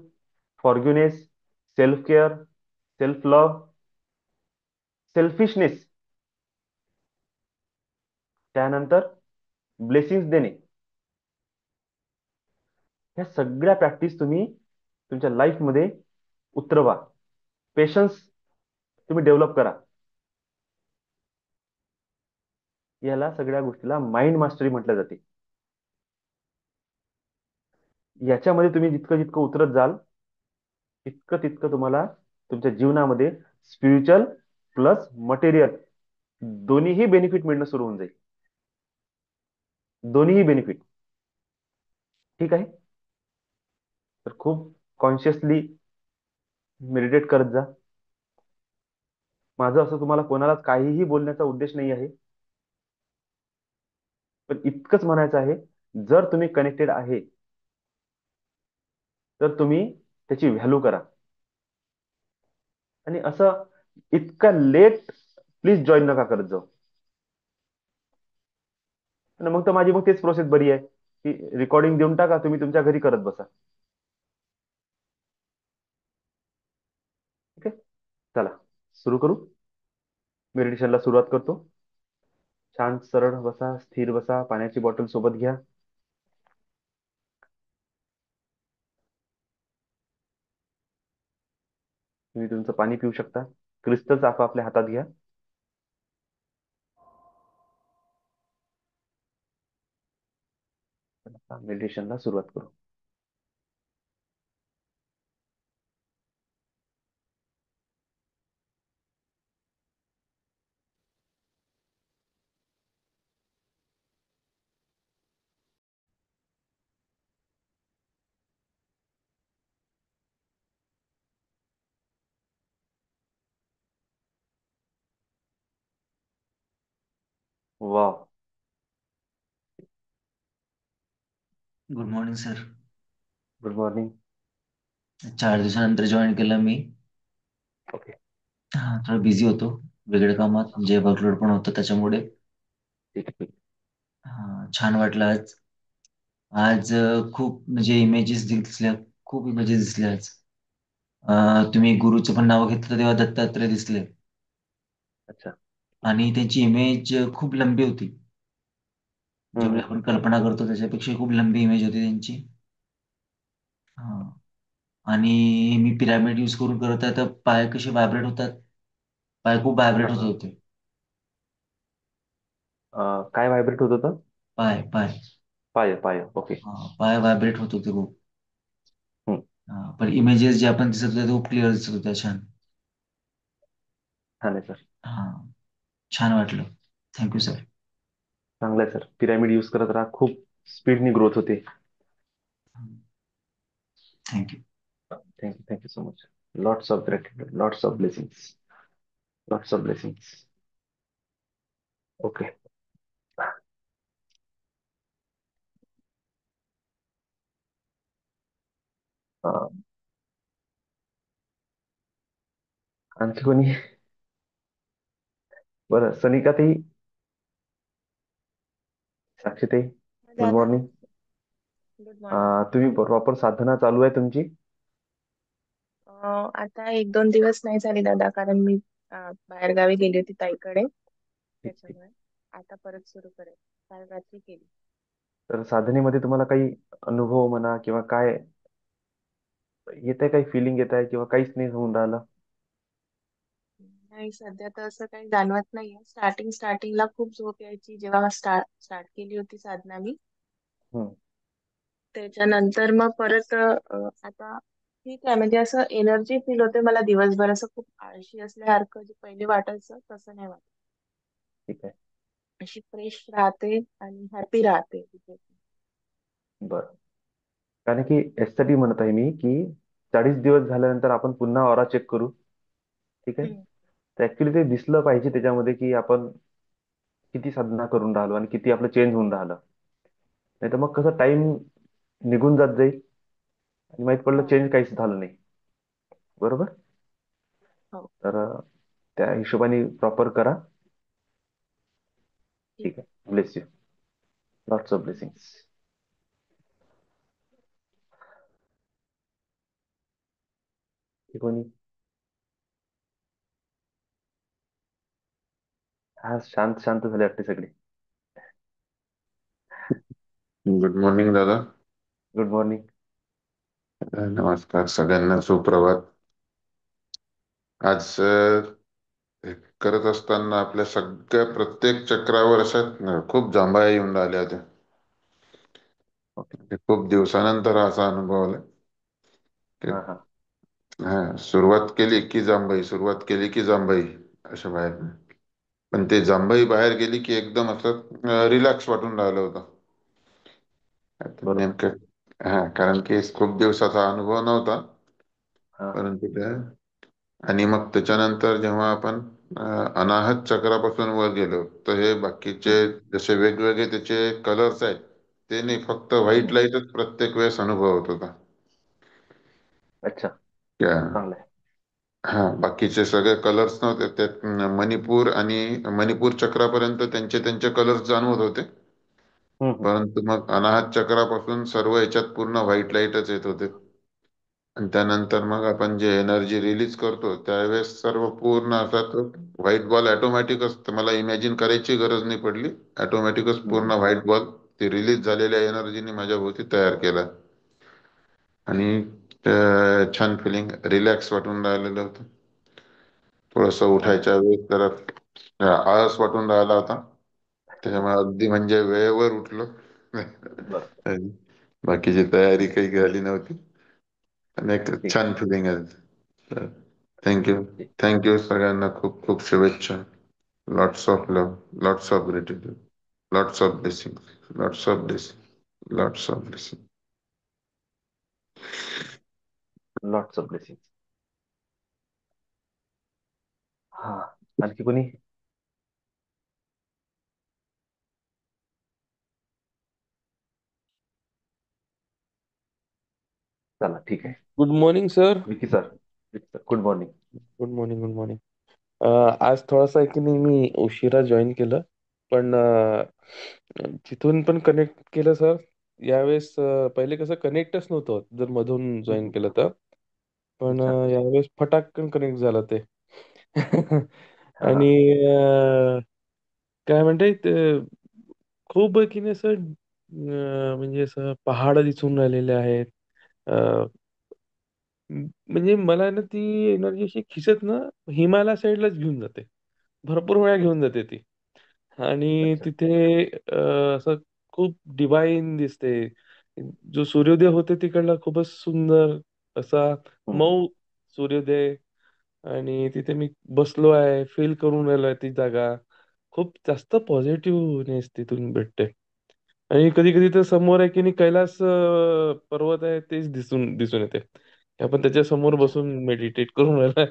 forgiveness, self care, self love, selfishness, त्यानंतर ब्लेसिंग्स देणे, ह्या सगळ्या प्रॅक्टिस तुम्ही तुमच्या लाईफमध्ये उतरवा. पेशन्स तुम्ही डेव्हलप करा. याला सगळ्या गोष्टीला माइंड मास्टरी म्हटलं जाते. याच्यामध्ये तुम्ही जितकं जितकं उतरत जाल तितकं तितकं तुम्हाला तुमच्या जीवनामध्ये स्पिरिच्युअल प्लस मटेरियल दोन्हीही बेनिफिट मिळणं सुरू होऊन जाईल. दोन्हीही बेनिफिट. ठीक आहे. तर खूप कॉन्शियसली मेडिटेट करत जा. माझं असं तुम्हाला कोणालाच काहीही बोलण्याचा उद्देश नाही आहे. पण इतकंच म्हणायचं आहे, जर तुम्ही कनेक्टेड आहे तर तुम्ही त्याची व्हॅल्यू करा. आणि असं इतका लेट प्लीज जॉईन नका करत जाऊ. आणि मग तर माझी मग तेच प्रोसेस बरी आहे की रेकॉर्डिंग देऊन टाका, तुम्ही तुमच्या घरी करत बसा. ठीक आहे. चला. सुरू करू. मेडिटेशनला सुरुवात करतो. शांत सरळ बसा, स्थिर बसा, पाण्याची बॉटल सोबत घ्या. तुम्ही तुमचं पाणी पिऊ शकता. क्रिस्टल्स आपापल्या हातात घ्या. मेडिटेशनला सुरुवात करू. वा. Good morning sir. Good morning. 4 दिवसानंतर जॉईन केलं मी. ओके. हा, थोडा बिझी होतो वेगळ्या कामात, जे वर्कलोड पण होतं त्याच्यामुळे. ठीक आहे, ठीक. हा, छान वाटलं आज. आज खूप म्हणजे इमेजेस दिसल्या, खूप इमेजेस दिसल्या आज. तुम्ही गुरुचं पण नाव घेतलं तेव्हा दत्तात्रय दिसले. अच्छा. आणि त्यांची इमेज खूप लंबी होती. जेवढी हम्म. आपण कल्पना करतो त्याच्यापेक्षा खूप लंबी इमेज होती त्यांची. हा. आणि मी पिरामिड यूज करून करत आहे तर पाय कसे व्हायब्रेट होतात, पाय खूप हा, व्हायब्रेट होत हा. होते. काय व्हायब्रेट होत होतं? पाय पाय पाय, पाय. ओके. पाय व्हायब्रेट होत होते खूप. हम्म. पण इमेजेस जे आपण दिसत होते ते खूप क्लिअर दिसत होत्या, छान. छान आहे सर. हा, छान वाटलं. Thank you sir. चांगलं आहे सर. पिरामिड यूज करत राहा. खूप स्पीडनी ग्रोथ होते. Thank you. Thank you, thank you so much. Lots of gratitude, lots of blessings, lots of blessings. Okay. आणखी कोणी? बरं, सनिका ताई, साक्षी ताई. गुड दादा. मॉर्निंग. Good morning. तुम्ही प्रॉपर साधना चालू आहे तुमची? आता 1-2 दिवस नाही झाले दादा, कारण मी बाहेर गावी गेली होती ताईकडे, ठीक, ठीक. त्याच्यामुळे आता परत सुरू करेल. काल रात्री केली. तर साधनेमध्ये तुम्हाला काही अनुभव म्हणा किंवा काय येत आहे, काही फिलिंग येत आहे किंवा काहीच नाही होऊन राहिलं? नाही, सध्या तर असं काही जाणवत नाहीये. स्टार्टिंगला खूप झोप यायची जेव्हा स्टार्ट स्टार्ट केली होती साधना मी. हम्म. त्याच्यानंतर मग परत आता ठीक आहे, म्हणजे असं एनर्जी फील होते मला दिवसभर. असं खूप आळशी असल्यासारखं जे पहिले वाटायचं तसं नाही वाटत. ठीक आहे. अशी फ्रेश राहते आणि हॅपी राहते तिथे. बरं. कारण की यासाठी म्हणत आहे मी की 40 दिवस झाल्यानंतर आपण पुन्हा ऑरा चेक करू. ठीक आहे. हम्म. तर ऍक्च्युली ते दिसलं पाहिजे त्याच्यामध्ये की आपण किती साधना करून राहिलो आणि किती आपलं चेंज होऊन राहिलं. नाही तर मग कसं टाइम निघून जात जाईल आणि माहित पडलं हो. चेंज काहीच झालं नाही. बरोबर. हो. तर त्या हिशोबाने प्रॉपर करा. ठीक ठीक आहे. Bless you. Lots of blessings. कोणी? हा, शांत शांत झाले वाटते सगळे. गुड मॉर्निंग दादा. Good morning. नमस्कार सगळ्यांना, सुप्रभात. आज हे करत असताना आपल्या सगळ्या प्रत्येक चक्रावर अशा खूप जांभया येऊन राहिल्या होत्या. ओके. म्हणजे खूप दिवसानंतर असा अनुभव आला की हा, हा. सुरुवात केली की जांभई, सुरुवात केली की जांभई, अशा बाहेर. पण ते जांभई बाहेर गेली की एकदम असं रिलॅक्स वाटून राहिलं होतं. आता बरोबर. नेमकं कारण की खूप दिवसाचा अनुभव नव्हता. हा. परंतु आणि मग त्याच्यानंतर जेव्हा आपण अनाहत चक्रापासून वर गेलो तर हे बाकीचे हम्म. जसे वेगवेगळे त्याचे कलर्स आहेत, ते नाही, फक्त व्हाईट हम्म. लाईटच प्रत्येक वेळेस अनुभव होत होता. अच्छा. त्या- चांगलं आहे. बाकीचे सगळे कलर्स नव्हते त्यात. मणिपूर आणि मणिपूर चक्रापर्यंत त्यांचे त्यांचे कलर्स जाणवत होते. हम्म. हम्म. परंतु मग अनाहत चक्रापासून सर्व याच्यात पूर्ण व्हाईट लाईटच येत होते. आणि त्यानंतर मग आपण जे एनर्जी रिलीज करतो त्यावेळेस सर्व पूर्ण असा तो व्हाईट बॉल ऑटोमॅटिक असतं, मला इमॅजिन करायची गरज नाही पडली, ऑटोमॅटिकच पूर्ण हम्म. व्हाईट बॉल ते रिलीज झालेल्या एनर्जीने माझ्या भोवती तयार केला. आणि छान फिलिंग, रिलॅक्स वाटून राहिलेलं होतं. थोडस अरे उठायच्या वेळेस जरा आळस वाटून राहिला होता, त्याच्यामुळे अगदी म्हणजे वेळेवर उठलो. बरं. आणि बाकीची तयारी काही झाली नव्हती, आणि एक ठीक छान फिलिंग आहे. थँक्यू. ठीक. थँक्यू सगळ्यांना, खूप खूप शुभेच्छा. Lots of love, lots of gratitude, lots of blessing, lots of blessing, lots of blessing. Lots of blessing. हा. आणखी कोणी? चला ठीक आहे. Good morning sir. Vicky sir. Vicky sir, good morning. Good morning, good morning. आज थोडासा आहे की नाही मी उशिरा जॉईन केलं, पण तिथून पण कनेक्ट केलं सर. यावेळेस पहिले कसं कनेक्टच नव्हतं होत जर मधून जॉईन केलं तर, पण अच्छा. यावेळेस फटाकन कनेक्ट झालं ते. हा हा. आणि काय म्हणते ते, खूप आहे की नाही सर, म्हणजे असं पहाड दिसून राहिलेले आहेत. म्हणजे मला ना ती एनर्जी अशी खिचत ना हिमालय साईडलाच घेऊन जाते. भरपूर वेळा घेऊन जाते ती. आणि अच्छा. तिथे असं खूप डिवाईन दिसते. जो सूर्योदय होते तिकडला खूपच सुंदर असा हम्म. मऊ सूर्योदय. आणि तिथे मी बसलो आहे, फील करून राहिलोय ती जागा. खूप जास्त पॉझिटिव्हनेस तिथून भेटते. आणि कधी कधी तर समोर आहे की नाही कैलास पर्वत आहे तेच दिसून दिसून येते. आपण त्याच्या समोर अच्छा. बसून मेडिटेट करून राहिलाय.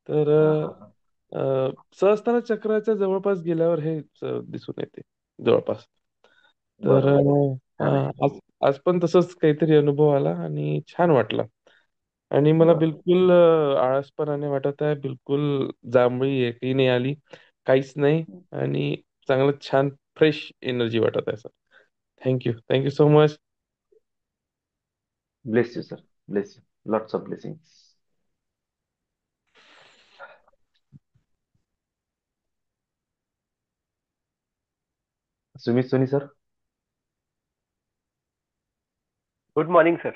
तर हा हा हा. सहस्त्र चक्राच्या जवळपास गेल्यावर हे दिसून येते जवळपास. तर बरोबर. छान आहे. आज आज पण तसंच काहीतरी अनुभव आला आणि छान वाटलं. आणि मला बरोबर. बिलकुल आळसपणाने वाटत आहे, बिलकुल जांभळी एकही नाही आली, काहीच नाही. आणि चांगलं छान फ्रेश एनर्जी वाटत आहे sir. Thank you, thank you so much. Bless you sir. Bless you. Lots of blessings. Sumit Soni sir. Good morning sir.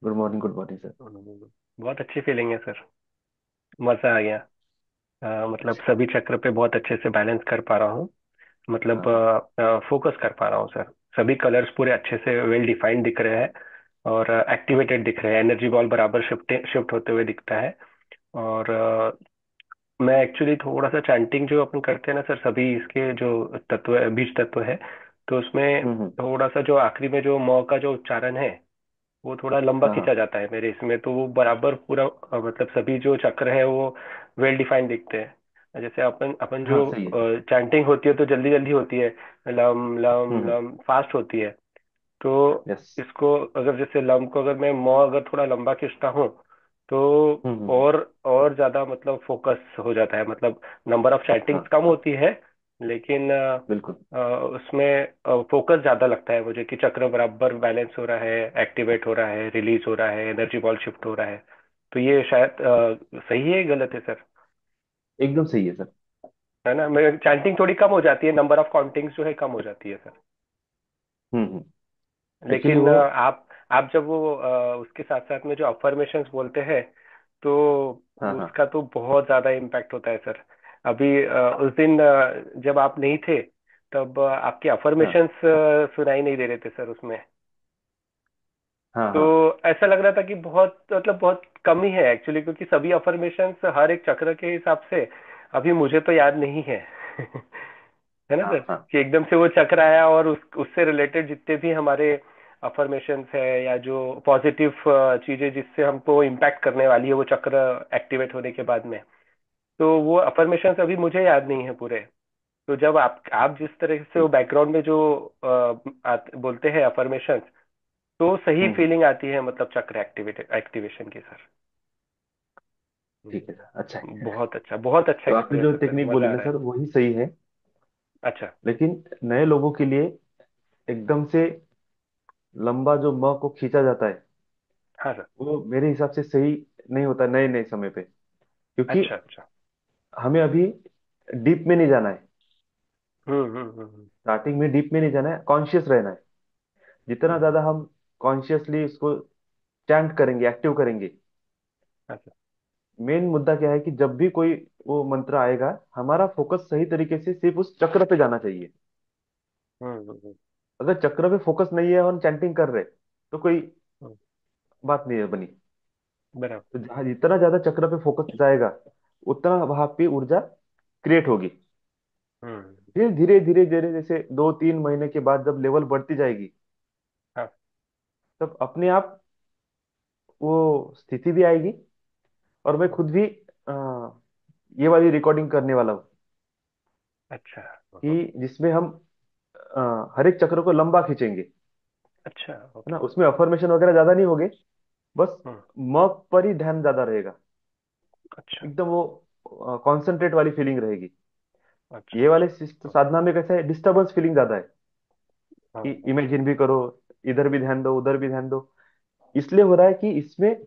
Good morning. Good morning sir. बहुत अच्छी फीलिंग है सर। मजा आ गया। मतलब अच्छा. सभी चक्र पे बहुत अच्छे से बैलेंस कर पा रहा हूँ। मतलब हाँ हाँ. फोकस कर पा रहा हूँ सर। सभी कलर्स पूरे अच्छे से वेल डिफाइंड दिख रहे हैं और एक्टिवेटेड दिख रहे हैं। एनर्जी बॉल बराबर शिफ्ट शिफ्ट होते हुए दिखता है। और मैं एक्चुअली थोड़ा सा चैंटिंग जो अपन करते हैं ना सर, सभी इसके जो तत्व बीज तत्व है, तो उसमें हम्म. थोड़ा सा जो आखिरी में जो म का जो उच्चारण है वो थोड़ा लंबा हाँ खींचा हाँ. जाता है मेरे इसमें, तो वो बराबर पूरा मतलब सभी जो चक्र है वो वेल डिफाइंड दिखते हैं। जैसे अपन अपन हाँ जो सही है सर. चैंटिंग होती है तो जल्दी जल्दी होती है, लम लम हम्म. लम फास्ट होती है। तो यस. इसको अगर जैसे लम को अगर मैं म अगर थोड़ा लंबा खींचता हूँ तो हम्म. और ज्यादा मतलब फोकस हो जाता है, मतलब नंबर ऑफ चैंटिंग्स हाँ कम होती है लेकिन बिल्कुल. उसमें फोकस ज्यादा लगता है मुझे कि चक्र बराबर बैलेंस हो रहा है, एक्टिवेट हो रहा है, रिलीज हो रहा है, एनर्जी बॉल शिफ्ट हो रहा है। तो ये शायद सही है गलत है सर? एकदम सही है सर. है ना, मैं चैंटिंग थोड़ी कम हो जाती है, नंबर ऑफ काउंटिंग्स जो है कम हो जाती है सर। हम्म. एक्चुअली लेकिन वो. आप जब वो उसके साथ साथ में जो अफर्मेशंस बोलते हैं तो हाँ हाँ. उसका तो बहुत ज्यादा इम्पैक्ट होता है सर। अभी उस दिन जब आप नहीं थे तब आपके हाँ अफर्मेशंस सुनाई नहीं दे रहे थे सर उसमें। हाँ तो हाँ. ऐसा लग रहा था कि बहुत मतलब बहुत कम ही है एक्चुअली, क्योंकि सभी अफर्मेशंस हर एक चक्र के हिसाब से अभी मुझे तो याद नहीं है। है ना हाँ सर, हाँ. कि एकदम से वो चक्र आया और उससे रिलेटेड जितने भी हमारे अफर्मेशंस है या जो पॉजिटिव चीजें जिससे हमको इम्पैक्ट करने वाली है वो चक्र एक्टिवेट होने के बाद में, तो वो अफर्मेशंस अभी मुझे याद नहीं है पूरे। तो जब आप जिस तरह से वो ठीक. बैकग्राउंड में जो बोलते हैं अफर्मेशंस, तो सही हम्म. फीलिंग आती है मतलब चक्र एक्टिवेशन की सर। ठीक है सर. अच्छा है. बहुत अच्छा तो आपने जो एक्सपीरियंस है सर, टेक्निक बोली मजा आ ना रहा सर है। वही सही है. अच्छा। लेकिन नए लोगों के लिए एकदम से लंबा जो म को खींचा जाता है हाँ सर। वो मेरे हिसाब से सही नहीं होता नए नए समय पे, क्योंकि अच्छा अच्छा। हमें अभी डीप में नहीं जाना है। हम्म। स्टार्टिंग में डीप में नहीं जाना है, कॉन्शियस रहना है। जितना हम्म, ज्यादा हम कॉन्शियसली उसको चैंट करेंगे, एक्टिव करेंगे। हाँ सर। मेन मुद्दा क्या है कि जब भी कोई वो मंत्र आएगा, हमारा फोकस सही तरीके से सिर्फ उस चक्र पे जाना चाहिए। हम्म। अगर चक्र पे फोकस नहीं है और हम चैंटिंग कर रहे, तो कोई हम्म, बात नहीं है बनी। बराबर। तो जहाँ जितना ज्यादा चक्र पे फोकस जाएगा, उतना वहां पे ऊर्जा क्रिएट होगी। हम्म। फिर धीरे धीरे धीरे जैसे 2-3 महीने के बाद जब लेवल बढ़ती जाएगी, हाँ। तब अपने आप वो स्थिति भी आएगी। और मैं हम्म, खुद भी ये वाली रिकॉर्डिंग करने वाला हूँ अच्छा। कि जिसमें हम हर एक चक्र को लंबा खींचेंगे, अच्छा है ना। ओके। उसमें अफर्मेशन वगैरह ज्यादा नहीं होगे, बस हम्म। म पर ही ध्यान ज्यादा रहेगा। अच्छा एकदम वो कॉन्सेंट्रेट वाली फीलिंग रहेगी। अच्छा ये वाले अच्छा। साधना में कैसा है, डिस्टर्बेंस फीलिंग ज्यादा है हाँ कि हाँ। इमेजिन भी करो, इधर भी ध्यान दो, उधर भी ध्यान दो। इसलिए हो रहा है कि इसमें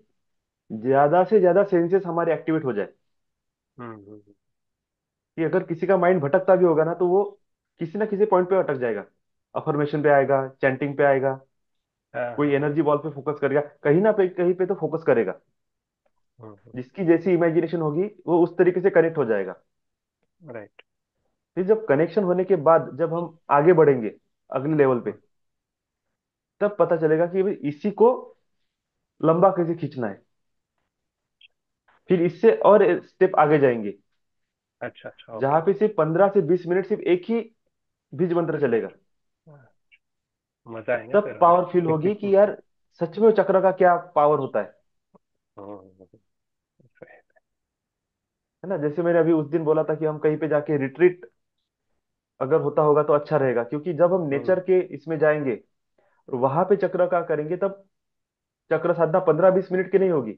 ज्यादा से ज्यादा सेंसेस हमारे एक्टिवेट हो जाए, हम्म। कि अगर किसी का माइंड भटकता भी होगा ना, तो वो किसी ना किसी पॉइंट पे अटक जाएगा। अफर्मेशन पे आएगा, चैंटिंग पे आएगा, हाँ कोई हाँ। एनर्जी बॉल पे फोकस करेगा, कहीं ना कहीं पे तो फोकस करेगा। जिसकी जैसी इमेजिनेशन होगी वो उस तरीके से कनेक्ट हो जाएगा। राइट। फिर जब कनेक्शन होने के बाद जब हम आगे बढ़ेंगे अगले लेवल पे, तब पता चलेगा कि भाई इसी को लंबा कैसे खींचना है। फिर इससे और स्टेप आगे जाएंगे, अच्छा अच्छा ओके। जहां पे सिर्फ 15 से 20 मिनट सिर्फ एक ही बीज मंत्र चलेगा। हाँ, मजा आएगा तब फिर पावर फील हमें। होगी कि यार सच में वो चक्र का क्या पावर होता हम्म, सही। है ना। जैसे मैंने अभी उस दिन बोला था कि हम कहीं पे जाके रिट्रीट अगर होता होगा तो अच्छा रहेगा, क्योंकि जब हम हम्म, नेचर के इसमें जाएंगे और वहां पे चक्र का करेंगे, तब चक्र साधना 15-20 मिनट की नहीं होगी,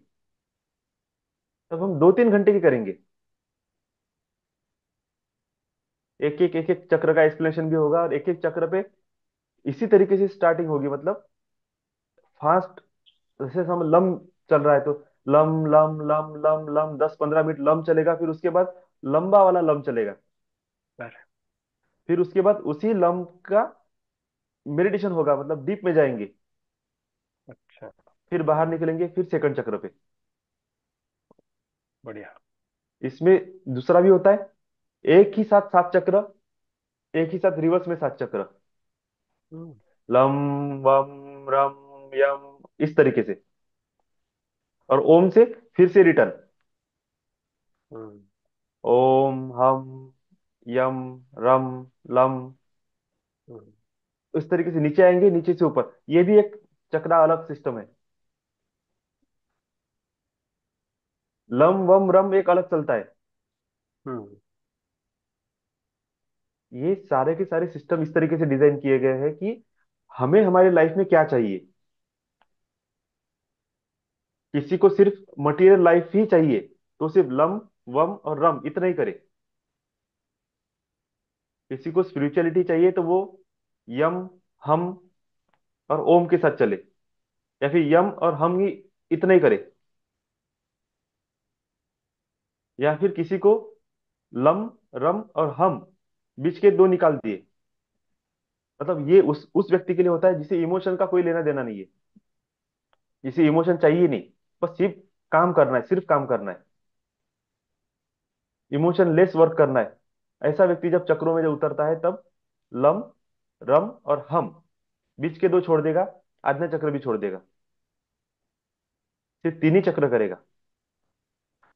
तब हम 2-3 घंटे की करेंगे। एक एक चक्र का एक्सप्लेनेशन भी होगा, और एक एक चक्र पे इसी तरीके से स्टार्टिंग होगी, मतलब फास्ट। जैसे हम लम चल रहा है तो lump lump lump lump lump 10-15 minute lump चलेगा, फिर उसके बाद लंबा वाला लम चलेगा। बराबर। फिर उसके बाद उसी लम का मेडिटेशन होगा, मतलब डीप में जाएंगे। अच्छा। फिर बाहर निकलेंगे, फिर सेकंड चक्र पे। बढ़िया। इसमें दूसरा भी होता है, एक ही साथ 7 चक्र, एक ही साथ रिवर्स में 7 चक्र। हम्म। लम वम रम यम, इस तरीके से। और ओम से फिर से रिटर्न, हम्म। ओम हम यम रम लम। हम्म, इस तरीके से नीचे आएंगे, नीचे से ऊपर। ये भी एक चक्रा अलग सिस्टम है। लम वम रम एक अलग चलता है। हम्म, ये सारे के सारे सिस्टम इस तरीके से डिजाइन किए गए हैं कि हमें हमारी लाइफ में क्या चाहिए। किसी को सिर्फ मटेरियल लाइफ ही चाहिए, तो सिर्फ लम वम और रम इतना ही करे। किसी को स्पिरिचुअलिटी चाहिए, तो वो यम हम और ओम के साथ चले, या फिर यम और हम ही इतना ही करे। या फिर किसी को लम रम और हम बीच के दो निकाल दिए। मतलब ये उस व्यक्ति के लिए होता है जिसे इमोशन का कोई लेना देना नहीं है, जिसे इमोशन चाहिए नहीं, बस सिर्फ काम करना है, सिर्फ काम करना है, इमोशन लेस वर्क करना है। ऐसा व्यक्ति जब चक्रों में जब उतरता है, तब लम रम और हम बीच के दो छोड़ देगा, आज्ञा चक्र भी छोड़ देगा, सिर्फ 3 ही चक्र करेगा।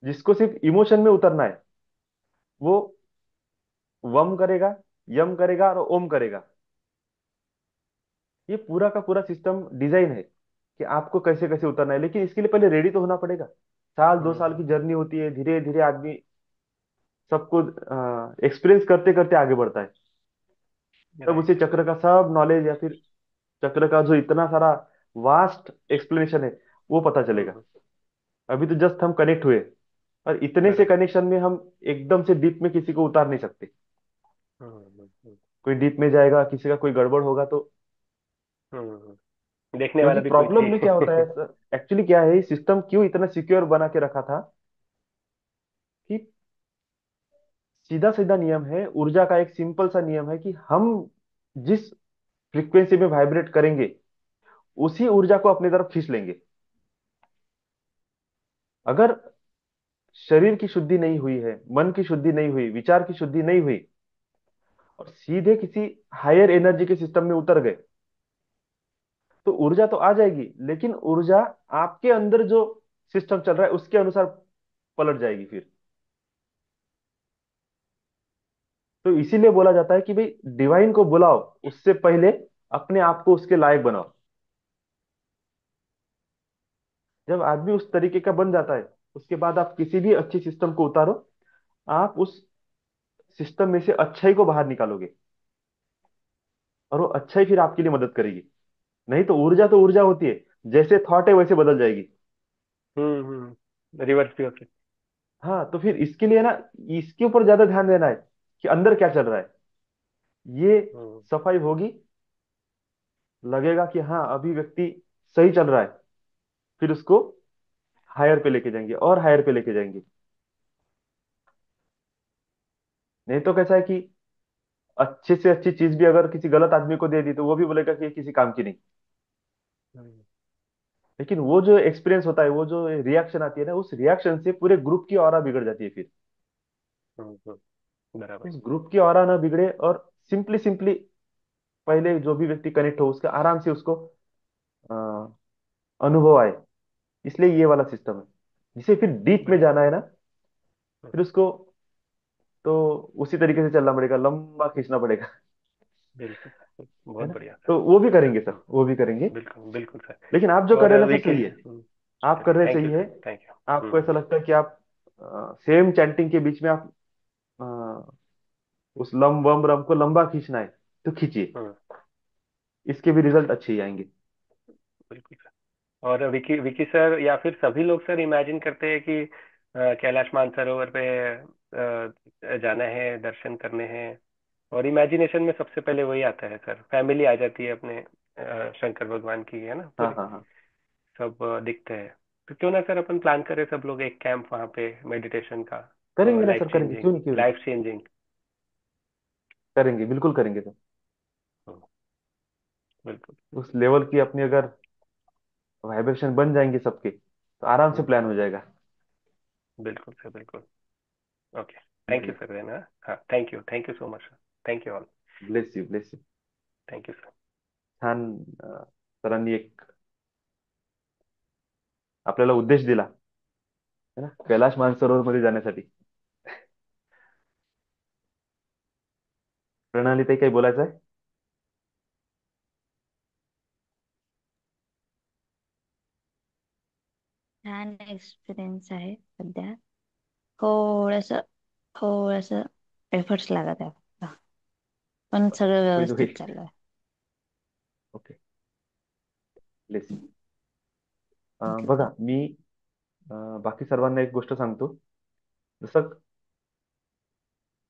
जिसको सिर्फ इमोशन में उतरना है, वो वम करेगा, यम करेगा और ओम करेगा। ये पूरा का पूरा सिस्टम डिजाइन है कि आपको कैसे कैसे उतरना है, लेकिन इसके लिए पहले रेडी तो होना पड़ेगा। साल 2 साल की जर्नी होती है, धीरे धीरे आदमी सबको एक्सपीरियंस करते करते आगे बढ़ता है। तब उसे राइट। चक्र का सब नॉलेज, या फिर चक्र का जो इतना सारा वास्ट एक्सप्लेनेशन है, वो पता चलेगा। हम्म। अभी तो जस्ट हम कनेक्ट हुए, और इतने से बराबर। कनेक्शन में हम एकदम से डीप में किसी को उतार नहीं सकते। हम्म। हम्म। कोई डीप में जाएगा, किसी का कोई गड़बड़ होगा तो हम्म। देखने क्योंकि वाला भी कोई प्रॉब्लम में क्या होता चाहिए। है सर, एक्चुअली क्या है, सिस्टम क्यों इतना सिक्योर बना के रखा था कि सीधा सीधा नियम है, ऊर्जा का एक सिंपल सा नियम है कि हम जिस फ्रीक्वेंसी में वाइब्रेट करेंगे उसी ऊर्जा को अपनी तरफ खींच लेंगे। अगर शरीर की शुद्धि नहीं हुई है, मन की शुद्धि नहीं हुई, विचार की शुद्धि नहीं हुई, और सीधे किसी हायर एनर्जी के सिस्टम में उतर गए, तो ऊर्जा तो आ जाएगी, लेकिन ऊर्जा आपके अंदर जो सिस्टम चल रहा है उसके अनुसार पलट जाएगी फिर। तो इसीलिए बोला जाता है कि भाई डिवाइन को बुलाओ, उससे पहले अपने आप को उसके लायक बनाओ। जब आदमी उस तरीके का बन जाता है, उसके बाद आप किसी भी अच्छी सिस्टम को उतारो, आप उस सिस्टम में से अच्छाई को बाहर निकालोगे, और वो अच्छाई फिर आपके लिए मदद करेगी। नहीं तो ऊर्जा होती है, जैसे थॉट है वैसे बदल जाएगी। रिवर्स भी हो सकता हाँ, तो फिर इसके लिए ना, इसके ऊपर ज्यादा ध्यान देना है कि अंदर क्या चल रहा है। ये है। सफाई होगी, लगेगा कि हाँ अभी व्यक्ति सही चल रहा है, फिर उसको हायर पे लेके जाएंगे और हायर पे लेके जाएंगे। नहीं तो कैसा है कि अच्छी से अच्छी चीज भी अगर किसी गलत आदमी को दे दी तो वो भी बोलेगा कि ये किसी काम की नहीं। हम्म, लेकिन वो जो एक्सपीरियंस होता है, वो जो रिएक्शन आती है ना, उस रिएक्शन से पूरे ग्रुप की ऑरा बिगड़ जाती है फिर। बराबर। उस ग्रुप की ऑरा ना बिगड़े, और सिंपली सिंपली पहले जो भी व्यक्ति कनेक्ट हो उसका आराम से उसको अ, अनुभव आए। इसलिए ये वाला सिस्टम है। जिसे फिर डीप में बढ़िया। जाना है ना, हम्म, फिर उसको तो उसी तरीके से चलना पड़ेगा, लंबा खींचना पड़ेगा। बिल्कुल सर, है बहुत ना? बढ़िया सर। तो वो भी करेंगे सर, वो भी करेंगे। बिल्कुल बिल्कुल सर। लेकिन आप जो कर और रहे हैं ना सर, वीके, सही है। आप कर रहे हैं थैंक सही यू है। Sir, thank you. आपको ऐसा लगता है कि आप सेम चैंटिंग के बीच में आप उस लम वम रम को लंबा खींचना है, तो खींचिए। हम्म, इसके भी रिजल्ट अच्छे ही आएंगे। बिल्कुल सर। और विकी विकी सर या फिर सभी लोग सर इमेजिन करते हैं कि कैलाश मानसरोवर पे जाना है, दर्शन करने हैं, और इमेजिनेशन में सबसे पहले वही आता है सर, फैमिली आ जाती है अपने, शंकर भगवान की है ना हाँ पूरी, हाँ हाँ, सब दिखते हैं। तो क्यों ना सर अपन प्लान करें सब लोग एक कैंप वहाँ पे मेडिटेशन का, करेंगे ना लाइफ सर, करेंगे, चेंजिंग, क्यों नहीं, क्यों नहीं। Life changing. करेंगे, बिल्कुल करेंगे सर। बिल्कुल। उस लेवल की अपनी अगर वाइब्रेशन बन जाएंगे सबके, तो आराम से हम्म, प्लान हो जाएगा। बिल्कुल सर, बिल्कुल। ओके। थैंक यू बढ़िया। Sir then. हाँ, thank you so much sir. Thank you all. Bless you, bless you. Thank you sir. छान सरांनी एक आपल्याला उद्देश दिला, है ना, कैलाश मानसरोवर मध्ये जाण्यासाठी। प्रणाली ताई, काही बोलायचं आहे? छान एक्सपिरियन्स आहे सध्या. थोडस थोडस एफर्ट्स लागत आहे फक्त. पण सगळं होईल, व्यवस्थित होईल. चालू आहे. Okay, bless you. थँक्यू. बघा मी बाकी सर्वांना एक गोष्ट सांगतो. जसं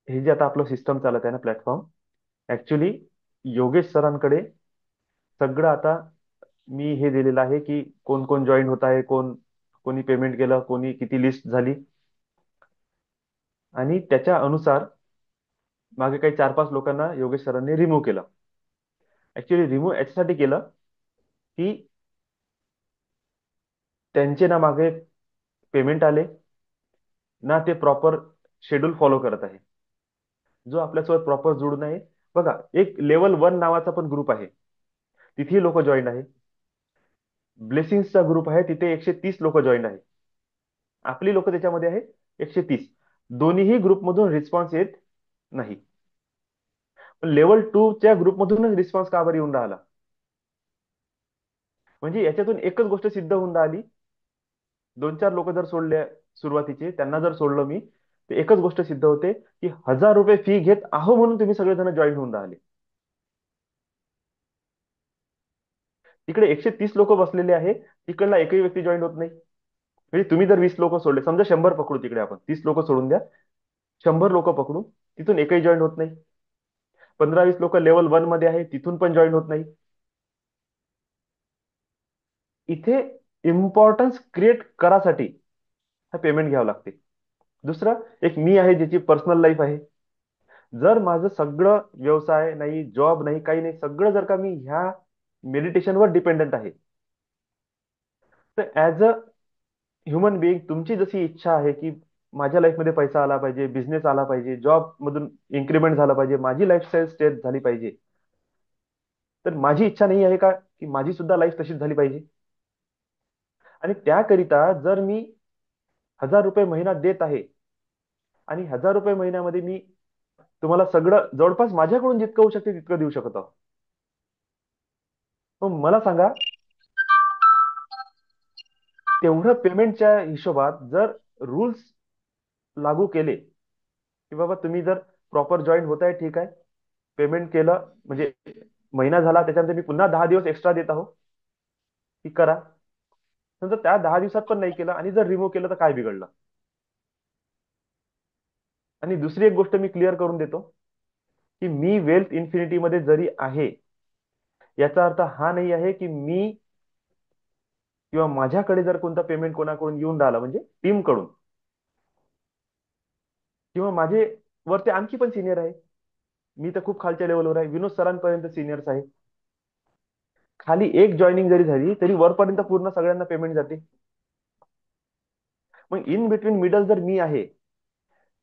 हे जे आता आपलं सिस्टम चालत आहे ना, प्लॅटफॉर्म, ऍक्च्युली योगेश सरांकडे सगळं आता मी हे दिलेलं आहे की कोण कोण जॉईन होत आहे, कोणी पेमेंट केलं, कोणी किती लिस्ट झाली, आणि त्याच्या अनुसार मागे काही 4-5 लोकांना योगेश सरांनी रिमूव्ह केलं. ऍक्च्युली रिमूव्ह याच्यासाठी केलं की त्यांचे ना मागे पेमेंट आले, ना ते प्रॉपर शेड्यूल फॉलो करत आहे, जो आपल्यासोबत प्रॉपर जुळून आहे. बघा, एक लेवल 1 नावाचा पण ग्रुप आहे, तिथेही लोक जॉईन आहे. ब्लेसिंग्सचा ग्रुप आहे, तिथे 130 लोक जॉईन आहे. आपली लोक त्याच्यामध्ये आहे 130. दोन्हीही ग्रुपमधून रिस्पॉन्स येत नाही. पण लेवल 2 च्या ग्रुपमधूनच रिस्पॉन्स का बरं येऊन राहिला? म्हणजे याच्यातून एकच गोष्ट सिद्ध होऊन राहिली. 2-4 लोक जर सोडले सुरुवातीचे, त्यांना जर सोडलं मी, तर एकच गोष्ट सिद्ध होते की 1000 रुपये फी घेत आहो म्हणून तुम्ही सगळेजण जॉईन होऊन राहिले. तिकडे 130 लोक बसलेले आहे, तिकडला एकही व्यक्ती जॉईन होत नाही. म्हणजे तुम्ही जर 20 लोक सोडले, समजा 100 पकडू, तिकडे आपण 30 लोक सोडून द्या, 100 लोक पकडू, तिथून एकही जॉईन होत नाही. 15-20 लोक लेवल 1 मध्ये आहे, तिथून पण जॉईन होत नाही. इथे इम्पॉर्टन्स क्रिएट करासाठी हा पेमेंट घ्यावं लागते. दुसरं एक मी आहे ज्याची पर्सनल लाईफ आहे. जर माझं सगळं व्यवसाय नाही, जॉब नाही, काही नाही, सगळं जर का मी ह्या मेडिटेशनवर डिपेंडंट आहे, तर ऍज अ ह्युमन बिईंग तुमची जशी इच्छा आहे की माझ्या लाईफमध्ये पैसा आला पाहिजे, बिझनेस आला पाहिजे, जॉब मधून इन्क्रीमेंट झाला पाहिजे, माझी लाईफस्टाईल स्टेट झाली पाहिजे, तर माझी इच्छा नाही आहे का की माझी सुद्धा लाईफ तशीच झाली पाहिजे? आणि त्याकरिता जर मी 1,000 रुपये महिना देत आहे आणि 1,000 रुपये महिन्यामध्ये मी तुम्हाला सगळं जवळपास माझ्याकडून जितकं होऊ शकते तितकं देऊ शकत आहो, मग मला सांगा, तेवढं पेमेंटच्या हिशोबात जर रूल्स लागू केले की बाबा तुम्ही जर प्रॉपर जॉईन होत आहे, ठीक आहे, पेमेंट केलं म्हणजे महिना झाला त्याच्यानंतर मी पुन्हा 10 दिवस एक्स्ट्रा देत आहो, की करा. समजा त्या 10 दिवसात पण नाही केलं आणि जर रिमूव्ह केलं तर काय बिघडलं? आणि दुसरी एक गोष्ट मी क्लिअर करून देतो की मी वेल्थ इन्फिनिटी मध्ये जरी आहे, याचा अर्थ हा नाही आहे की मी किंवा माझ्याकडे जर कोणता पेमेंट कोणाकडून येऊन राहिला म्हणजे टीम कडून किंवा माझे वरती आणखी पण सिनियर आहे, मी तर खूप खालच्या लेवलवर आहे, विनोद सरांपर्यंत सिनियर्स आहे, खाली एक जॉईनिंग जरी झाली तरी वरपर्यंत पूर्ण सगळ्यांना पेमेंट जाते. मग इन बिटवीन मिडल जर मी आहे,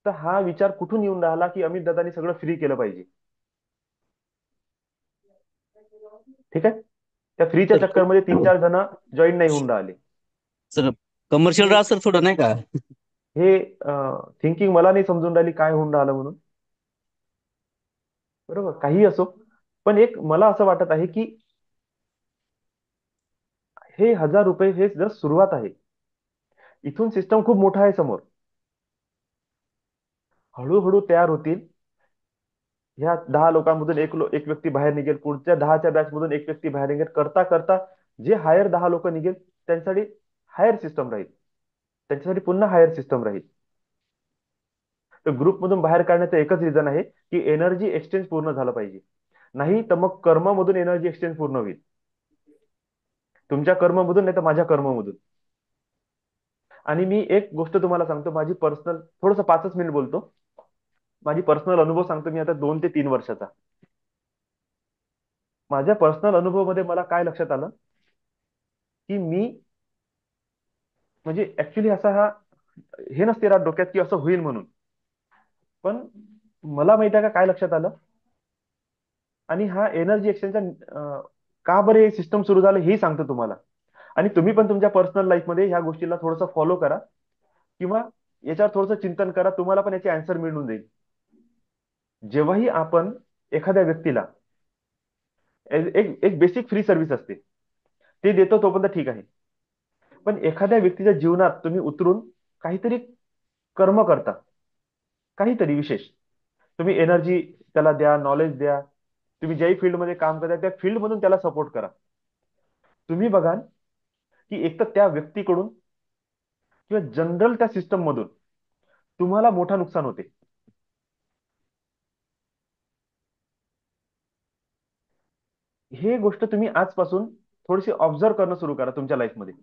तर हा विचार कुठून येऊन राहिला की अमित दादानी सगळं फ्री केलं पाहिजे? ठीक आहे, त्या फ्रीच्या सर चक्करमध्ये 3-4 जण जॉईन नाही होऊन राहिले. सर कमर्शियल हे राहा सर थोडं नाही का. हे थिंकिंग मला नाही समजून राहिली काय होऊन राहिलं म्हणून. बरोबर, काही असो, पण एक मला असं वाटत आहे की हे 1,000 रुपये हे जर सुरुवात आहे, इथून सिस्टम खूप मोठा आहे समोर, हळूहळू तयार होतील. ह्या 10 लोकांमधून एक व्यक्ती बाहेर निघेल, पुढच्या 10च्या बॅच मधून एक व्यक्ती बाहेर निघेल, करता करता जे हायर 10 लोक निघेल त्यांच्यासाठी हायर सिस्टम राहील, त्यांच्यासाठी पुन्हा हायर सिस्टम राहील. तर ग्रुपमधून बाहेर काढण्याचं एकच रिझन आहे की एनर्जी एक्सचेंज पूर्ण झालं पाहिजे. नाही तर मग कर्मामधून एनर्जी एक्सचेंज पूर्ण होईल, तुमच्या कर्ममधून नाही तर माझ्या कर्ममधून. आणि मी एक गोष्ट तुम्हाला सांगतो, माझी पर्सनल, थोडस 5 मिनिट बोलतो, माझी पर्सनल अनुभव सांगतो मी आता 2 ते 3 वर्षाचा. माझ्या पर्सनल अनुभवामध्ये मला काय लक्षात आलं की मी म्हणजे ऍक्च्युली असा हा हे नसते राहत डोक्यात की असं होईल म्हणून, पण मला माहिती आहे का काय लक्षात आलं, आणि हा एनर्जी एक्सचेंजचा का बरे सिस्टम सुरू झालं हेही सांगतो तुम्हाला. आणि तुम्ही पण तुमच्या पर्सनल लाईफमध्ये ह्या गोष्टीला थोडंसं फॉलो करा किंवा याच्यावर थोडंसं चिंतन करा, तुम्हाला पण याची आन्सर मिळून जाईल. जेव्हाही आपण एखाद्या व्यक्तीला एक एक बेसिक फ्री सर्व्हिस असते, ते देतो तोपर्यंत ठीक आहे, पण एखाद्या व्यक्तीच्या जीवनात तुम्ही उतरून काहीतरी कर्म करता, काहीतरी विशेष, तुम्ही एनर्जी त्याला द्या, नॉलेज द्या, तुम्ही ज्याही फील्डमध्ये काम करता त्या फील्डमधून त्याला सपोर्ट करा. तुम्ही बघाल की एक तर त्या व्यक्तीकडून किंवा जनरल त्या सिस्टम मधून तुम्हाला मोठा नुकसान होते. हे गोष्ट तुम्ही आजपासून थोडीशी ऑब्झर्व करणं सुरू करा तुमच्या लाईफमध्ये,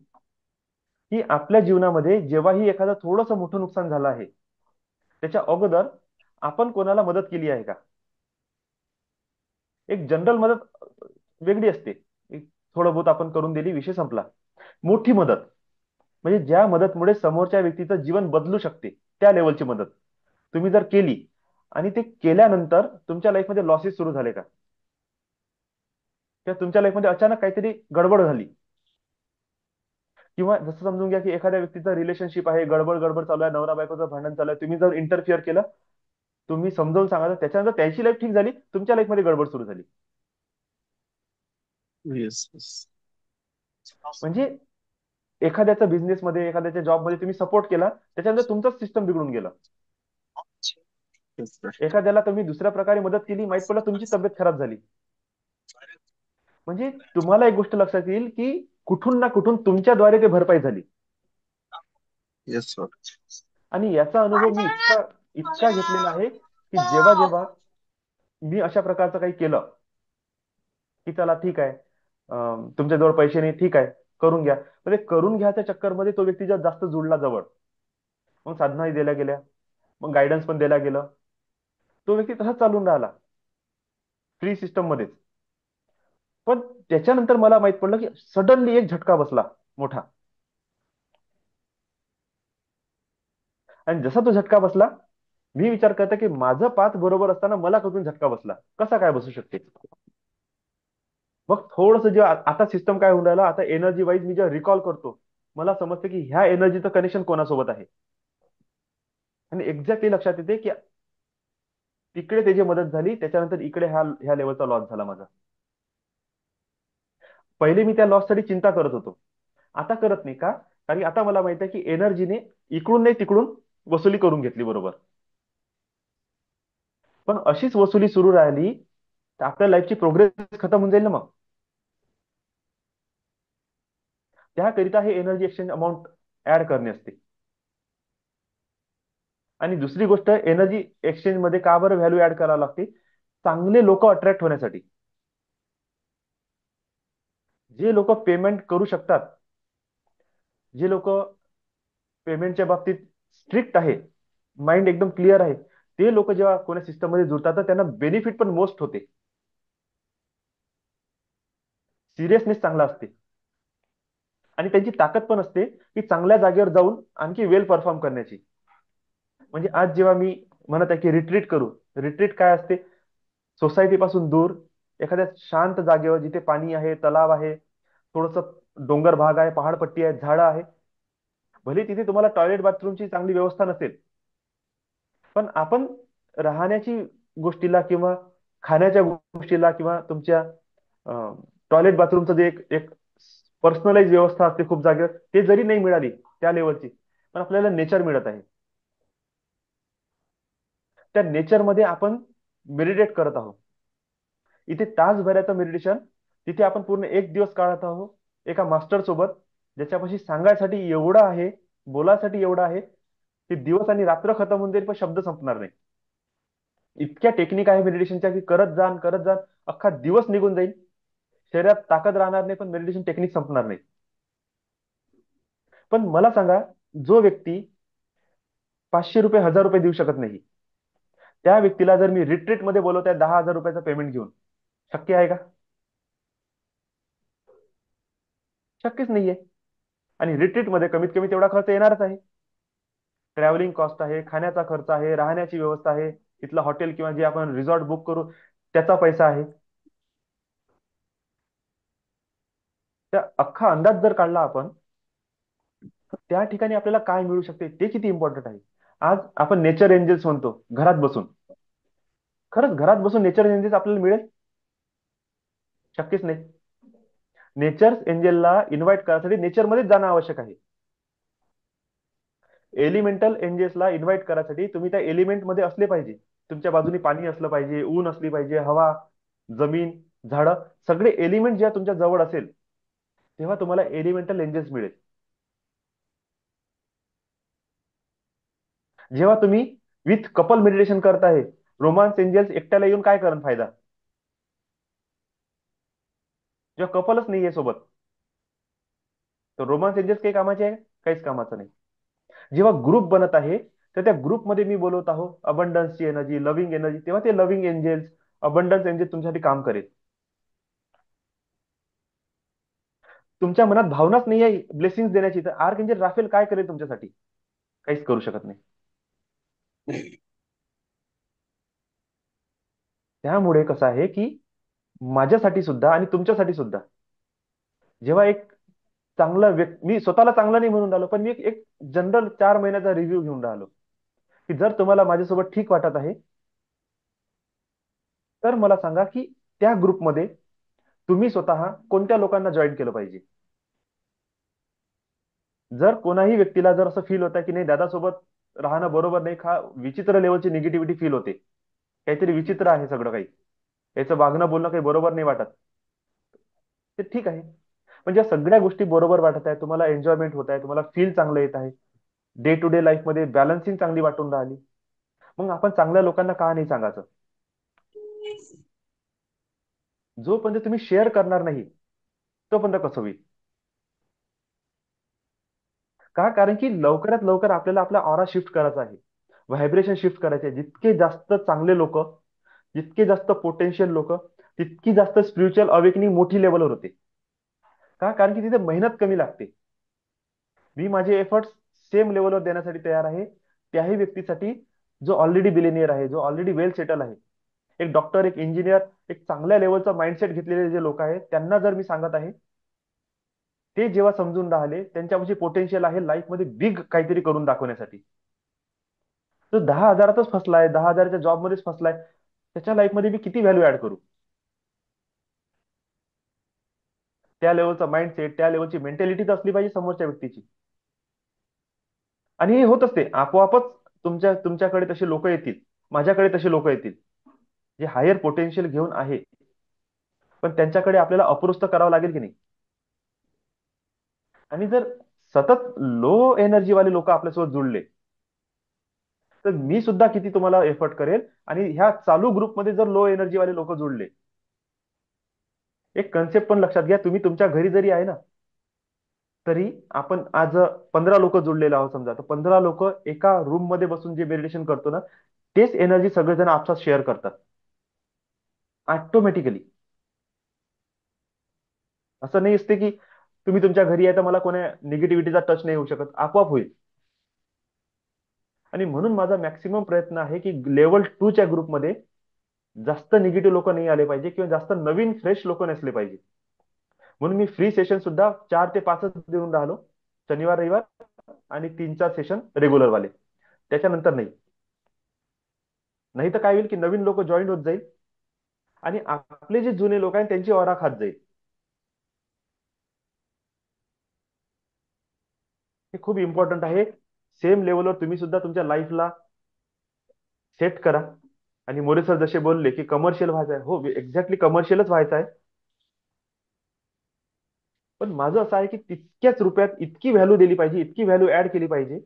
की आपल्या जीवनामध्ये जेव्हाही एखादं थोडंसं मोठं नुकसान झालं आहे, त्याच्या अगोदर आपण कोणाला मदत केली आहे का? एक जनरल मदत वेगळी असते, एक थोडं बहुत आपण करून दिली, विषय संपला. मोठी मदत म्हणजे ज्या मदतमुळे समोरच्या व्यक्तीचं जीवन बदलू शकते, त्या लेवलची मदत तुम्ही जर केली आणि ते केल्यानंतर तुमच्या लाईफमध्ये लॉसेस सुरू झाले का, किंवा तुमच्या लाईफमध्ये अचानक काहीतरी गडबड झाली, किंवा जसं समजून घ्या की एखाद्या व्यक्तीचं रिलेशनशिप आहे, गडबड गडबड चालू आहे, नवरा बायकोचं भांडण चालू आहे, तुम्ही जर इंटरफिअर केलं, तुम्ही समजावून सांगा, त्याच्यानंतर त्याची लाईफ ठीक झाली, तुमच्या लाईफमध्ये गडबड सुरू झाली. येस. म्हणजे एखाद्याच्या बिझनेसमध्ये, एखाद्याच्या जॉबमध्ये तुम्ही सपोर्ट केला, त्याच्यानंतर तुमचंच सिस्टम बिघडून गेलं. एखाद्याला तुम्ही दुसऱ्या प्रकारे मदत केली, माहित पडलं तुमची तब्येत खराब झाली. म्हणजे तुम्हाला एक गोष्ट लक्षात येईल की कुठून ना कुठून तुमच्याद्वारे ते भरपाई झाली. Yes sir. आणि याचा अनुभव मी इतका इतका घेतलेला आहे की जेव्हा जेव्हा मी अशा प्रकारचं काही केलं की चला ठीक आहे, तुमच्याजवळ पैसे नाही, ठीक आहे, करून घ्या. पण ते करून घ्यायच्या चक्करमध्ये तो व्यक्ती जास्त जुळला जवळ. मग साधनाही दिल्या गेल्या, मग गायडन्स पण दिल्या गेलं. तो व्यक्ती तसाच चालून राहिला फ्री सिस्टम मध्येच. पण त्याच्यानंतर मला माहित पडलं की सडनली एक झटका बसला मोठा. आणि जसा तो झटका बसला, मी विचार करतो की माझं पाथ बरोबर असताना मला कधून झटका बसला, कसा काय बसू शकते. मग थोडस जेव्हा आता सिस्टम काय होऊन राहिलं, आता एनर्जी वाईज मी जेव्हा रिकॉल करतो, मला समजतं की ह्या एनर्जीचं कनेक्शन कोणासोबत आहे. आणि एक्झॅक्टली लक्षात येते की तिकडे त्याची मदत झाली, त्याच्यानंतर इकडे ह्या लेवलचा लॉस झाला माझा. पहिले मी त्या लॉससाठी चिंता करत होतो, आता करत नाही. का? कारण की आता मला माहित आहे की एनर्जीने इकडून नाही तिकडून वसुली करून घेतली बरोबर. पण अशीच वसुली सुरू राहिली तर आपल्या लाईफची प्रोग्रेस खतम होऊन जाईल ना. मग त्याकरिता हे एनर्जी एक्सचेंज अमाऊंट ऍड करणे असते. आणि दुसरी गोष्ट, एनर्जी एक्सचेंज मध्ये का बरं व्हॅल्यू ऍड करावी लागते? चांगले लोक अट्रॅक्ट होण्यासाठी. जे लोक पेमेंट करू शकतात, जे लोक पेमेंटच्या बाबतीत स्ट्रिक्ट आहे, माइंड एकदम क्लिअर आहे, ते लोक जेव्हा कोणत्या सिस्टम मध्ये जुळतात तर त्यांना बेनिफिट पण मोस्ट होते. सिरियसनेस चांगला असते आणि त्यांची ताकद पण असते की चांगल्या जागेवर जाऊन आणखी वेल परफॉर्म करण्याची. म्हणजे आज जेव्हा मी म्हणत आहे की रिट्रीट करू, रिट्रीट काय असते? सोसायटी पासून दूर एखाद्या शांत जागेवर, जिथे पाणी आहे, तलाव आहे, थोडस डोंगर भाग आहे, पहाडपट्टी आहे, झाडं आहे. भले तिथे तुम्हाला टॉयलेट बाथरूमची चांगली व्यवस्था नसेल, पण आपण राहण्याची गोष्टीला किंवा खाण्याच्या गोष्टीला किंवा तुमच्या टॉयलेट बाथरूमचं जे एक एक पर्सनलाइज व्यवस्था असते खूप जागेवर, ते जरी नाही मिळाली त्या लेवलची, पण आपल्याला नेचर मिळत आहे. त्या नेचरमध्ये आपण मेडिटेट करत आहोत. इथे तासभराचं मेडिटेशन, तिथे आपण पूर्ण एक दिवस काढत आहोत एका मास्टर सोबत, ज्याच्यापाशी सांगायसाठी एवढं आहे, बोलायसाठी एवढं आहे की दिवस आणि रात्र खतम होऊन जाईल पण शब्द संपणार नाही. इतक्या टेक्निक आहे मेडिटेशनच्या की करत जाण करत जाण, अख्खा दिवस निघून जाईल, शरीरात ताकद राहणार नाही, पण मेडिटेशन टेक्निक संपणार नाही. पण मला सांगा, जो व्यक्ती 500 रुपये 1000 रुपये देऊ शकत नाही, त्या व्यक्तीला जर मी रिट्रीट मध्ये बोलवत आहे 10,000 रुपयाचं पेमेंट घेऊन, शक्य आहे का? शक्यच नाहीये. आणि रिट्रीट मध्ये कमीत कमी तेवढा खर्च येणारच आहे. ट्रॅव्हलिंग कॉस्ट आहे, खाण्याचा खर्च आहे, राहण्याची व्यवस्था आहे, तिथलं हॉटेल किंवा जे आपण रिसॉर्ट बुक करू त्याचा पैसा आहे. त्या अख्खा अंदाज जर काढला आपण, त्या ठिकाणी आपल्याला काय मिळू शकते ते किती इम्पॉर्टंट आहे. आज आपण नेचर एंजल्स म्हणतो घरात बसून, खरंच घरात बसून नेचर एंजल्स आपल्याला मिळेल? शक्यच नाही. नेचर एंजलला इन्व्हाइट करायसाठी नेचरमध्येच जाणं आवश्यक आहे. एलिमेंटल एंजल्सला इन्व्हाइट करायसाठी तुम्ही त्या एलिमेंट मध्ये असले पाहिजे. तुमच्या बाजूने पाणी असलं पाहिजे, ऊन असली पाहिजे, हवा, जमीन, झाडं, सगळे एलिमेंट जेव्हा तुमच्या जवळ असेल तेव्हा तुम्हाला एलिमेंटल एंजल्स मिळेल. जेव्हा तुम्ही विथ कपल मेडिटेशन करताय, रोमांस एंजल्स एकट्याला येऊन काय करण फायदा, जेव्हा कपलच नाहीये सोबत, तर रोमांस एंजल्स काही कामाचे आहे? काहीच कामाचं नाही. जेव्हा ग्रुप बनत आहे, तर त्या ग्रुपमध्ये मी बोलवत आहो अबंडन्सची एनर्जी, लव्हिंग एनर्जी, तेव्हा ते लव्हिंग एंजल्स, अबंडन्स एंजल्स तुमच्यासाठी काम करेल. तुमच्या मनात भावनाच नाही आहे ब्लेसिंग देण्याची, तर आर्क एंजल राफेल काय करेल तुमच्यासाठी? काहीच करू शकत नाही. त्यामुळे कसं आहे की माझ्यासाठी सुद्धा आणि तुमच्यासाठी सुद्धा, जेव्हा एक चांगला व्यक्ती, मी स्वतःला चांगला नाही म्हणून राहिलो, पण मी एक जनरल 4 महिन्याचा रिव्ह्यू घेऊन राहिलो की जर तुम्हाला माझ्यासोबत ठीक वाटत आहे तर मला सांगा की त्या ग्रुपमध्ये तुम्ही स्वतः कोणत्या लोकांना जॉईन केलं पाहिजे. जर कोणाही व्यक्तीला जर असं फील होतं की नाही दादासोबत राहणं बरोबर नाही, विचित्र लेवलची निगेटिव्हिटी फील होते, काहीतरी विचित्र आहे सगळं काही, याचं वागणं बोलणं काही बरोबर नाही वाटत, ते ठीक आहे. पण ज्या सगळ्या गोष्टी बरोबर वाटत आहे, तुम्हाला एन्जॉयमेंट होत आहे, तुम्हाला फील चांगलं येत आहे, डे टू डे लाईफ मध्ये बॅलन्सिंग चांगली वाटून राहिली, मग आपण चांगल्या लोकांना का नाही सांगायचं? जोपर्यंत तुम्ही शेअर करणार नाही तोपर्यंत कसं होईल? का? कारण की लवकरात लवकर आपल्याला आपला ऑरा शिफ्ट करायचा आहे, व्हायब्रेशन शिफ्ट करायचे आहे. जितके जास्त चांगले लोक, जितके जास्त पोटेन्शियल लोक, तितकी जास्त स्पिरिच्युअल अवेकनिंग मोठी लेवलवर होते. का? कारण की तिथे मेहनत कमी लागते. मी माझे एफर्ट्स सेम लेवलवर देण्यासाठी तयार आहे त्याही व्यक्तीसाठी जो ऑलरेडी बिलिनियर आहे, जो ऑलरेडी वेल सेटल आहे. एक डॉक्टर, एक इंजिनियर, एक चांगल्या लेवलचा माइंडसेट घेतलेले जे लोक आहेत, त्यांना जर मी सांगत आहे, ते जेव्हा समजून राहिले त्यांच्यापाशी पोटेन्शियल आहे लाईफमध्ये बिग काहीतरी करून दाखवण्यासाठी, तो 10,000तच फसलाय, 10,000च्या जॉबमध्येच फसलाय, त्याच्या लाईफमध्ये मी किती व्हॅल्यू ऍड करू? त्या लेवलचा माइंडसेट, त्या लेवलची मेंटॅलिटी तर असली पाहिजे समोरच्या व्यक्तीची. आणि हे होत असते आपोआपच. तुमच्याकडे तसे लोक येतील, माझ्याकडे तसे लोक येतील, जे हायर पोटेन्शियल घेऊन आहे. पण त्यांच्याकडे आपल्याला अप्रोच तर करावं लागेल की नाही? आणि जर सतत लो एनर्जी वाले लोक आपल्यासोबत जुळले, तर मी सुद्धा किती तुम्हाला एफर्ट करेल. आणि ह्या चालू ग्रुपमध्ये जर लो एनर्जी वाले लोक जुळले, एक कन्सेप्ट पण लक्षात घ्या, तुम्ही तुमच्या घरी जरी आहे ना, तरी आपण आज 15 लोक जुळलेले आहोत समजा, तर 15 लोक एका रूम मध्ये बसून जे मेडिटेशन करतो ना, तेच एनर्जी सगळेजण आपसात शेअर करतात ऑटोमॅटिकली. असं नाही असते की तुम्ही तुमच्या घरी आहे तर मला कोणा निगेटिव्हिटीचा टच नाही होऊ शकत, आपोआप होईल. आणि म्हणून माझा मॅक्सिमम प्रयत्न आहे की लेवल 2 च्या ग्रुपमध्ये जास्त निगेटिव्ह लोक नाही आले पाहिजे, किंवा जास्त नवीन फ्रेश लोक नसले पाहिजे. म्हणून मी फ्री सेशन सुद्धा 4 ते 5च देऊन राहिलो, शनिवार रविवार, आणि 3-4 सेशन रेग्युलर वाले. त्याच्यानंतर नाही. नाही तर काय होईल की नवीन लोक जॉईन होत जाईल आणि आपले जे जुने लोक आहेत त्यांची ऑरा खात जाईल. हे खूप इम्पॉर्टंट आहे. सेम लेवलवर तुम्ही सुद्धा तुमच्या लाईफला सेट करा. आणि मोरे सर जसे बोलले की कमर्शियल व्हायचं आहे, हो एक्झॅक्टली कमर्शियलच व्हायचं आहे. पण माझं असं आहे की तितक्याच रुपयात इतकी व्हॅल्यू दिली पाहिजे, इतकी व्हॅल्यू ऍड केली पाहिजे,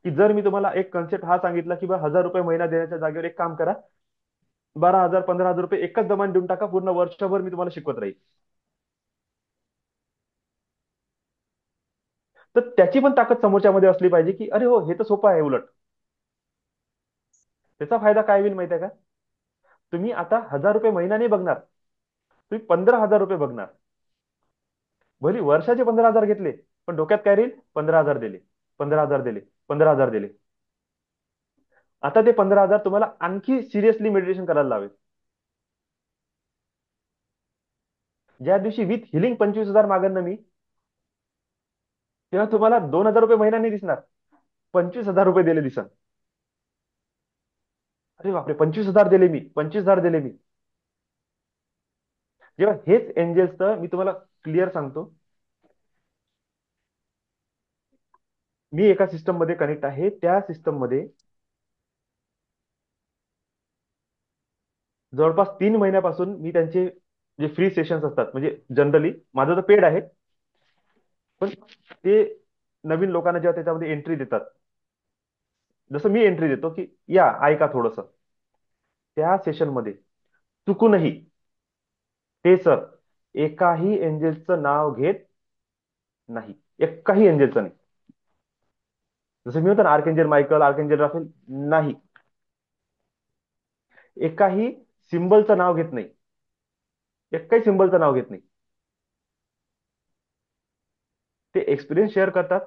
की जर मी तुम्हाला एक कन्सेप्ट हा सांगितला की बा 1,000 रुपये महिना देण्याच्या जागेवर एक काम करा, 12,000 15,000 रुपये एकच दमान देऊन टाका, पूर्ण वर्षभर मी तुम्हाला शिकवत राहील. तर त्याची पण ताकद समोरच्या मध्ये असली पाहिजे की अरे हो, हे तर सोपं आहे. उलट त्याचा फायदा काय होईल माहिती आहे का? तुम्ही आता 1,000 रुपये महिना नाही बघणार, तुम्ही 15,000 रुपये बघणार. भली वर्षाचे 15,000 घेतले, पण डोक्यात काय राहील? 15,000 दिले, 15,000 दिले, 15,000 दिले. आता ते 15,000 तुम्हाला आणखी सिरियसली मेडिटेशन करायला लावेल. ज्या दिवशी विथ हिलिंग 25,000 मागन ना मी, तेव्हा तुम्हाला 2,000 रुपये महिना नाही दिसणार, 25,000 रुपये दिले दिसन. अरे बापरे, 25,000 दिले मी, 25,000 दिले मी. जेव्हा हेच एंजल्स, तर मी तुम्हाला क्लिअर सांगतो, मी एका सिस्टम मध्ये कनेक्ट आहे. त्या सिस्टम मध्ये जवळपास 3 महिन्यापासून मी त्यांचे जे फ्री सेशन्स असतात, म्हणजे जनरली माझं तर पेड आहे, पण ते नवीन लोकांना जेव्हा त्याच्यामध्ये एंट्री देतात, जसं मी एंट्री देतो की या ऐका थोडस, त्या सेशन मध्ये चुकूनही ते सर एकाही एंजलचं नाव घेत नाही, एकाही एंजलचं नाही. जसं मी होतं ना, आर्केंजल मायकल, आर्केंजल राफेल, नाही, एकाही सिम्बलचं नाव घेत नाही, एकाही सिम्बलचं नाव घेत नाही. ते एक्सपिरियन्स शेअर करतात,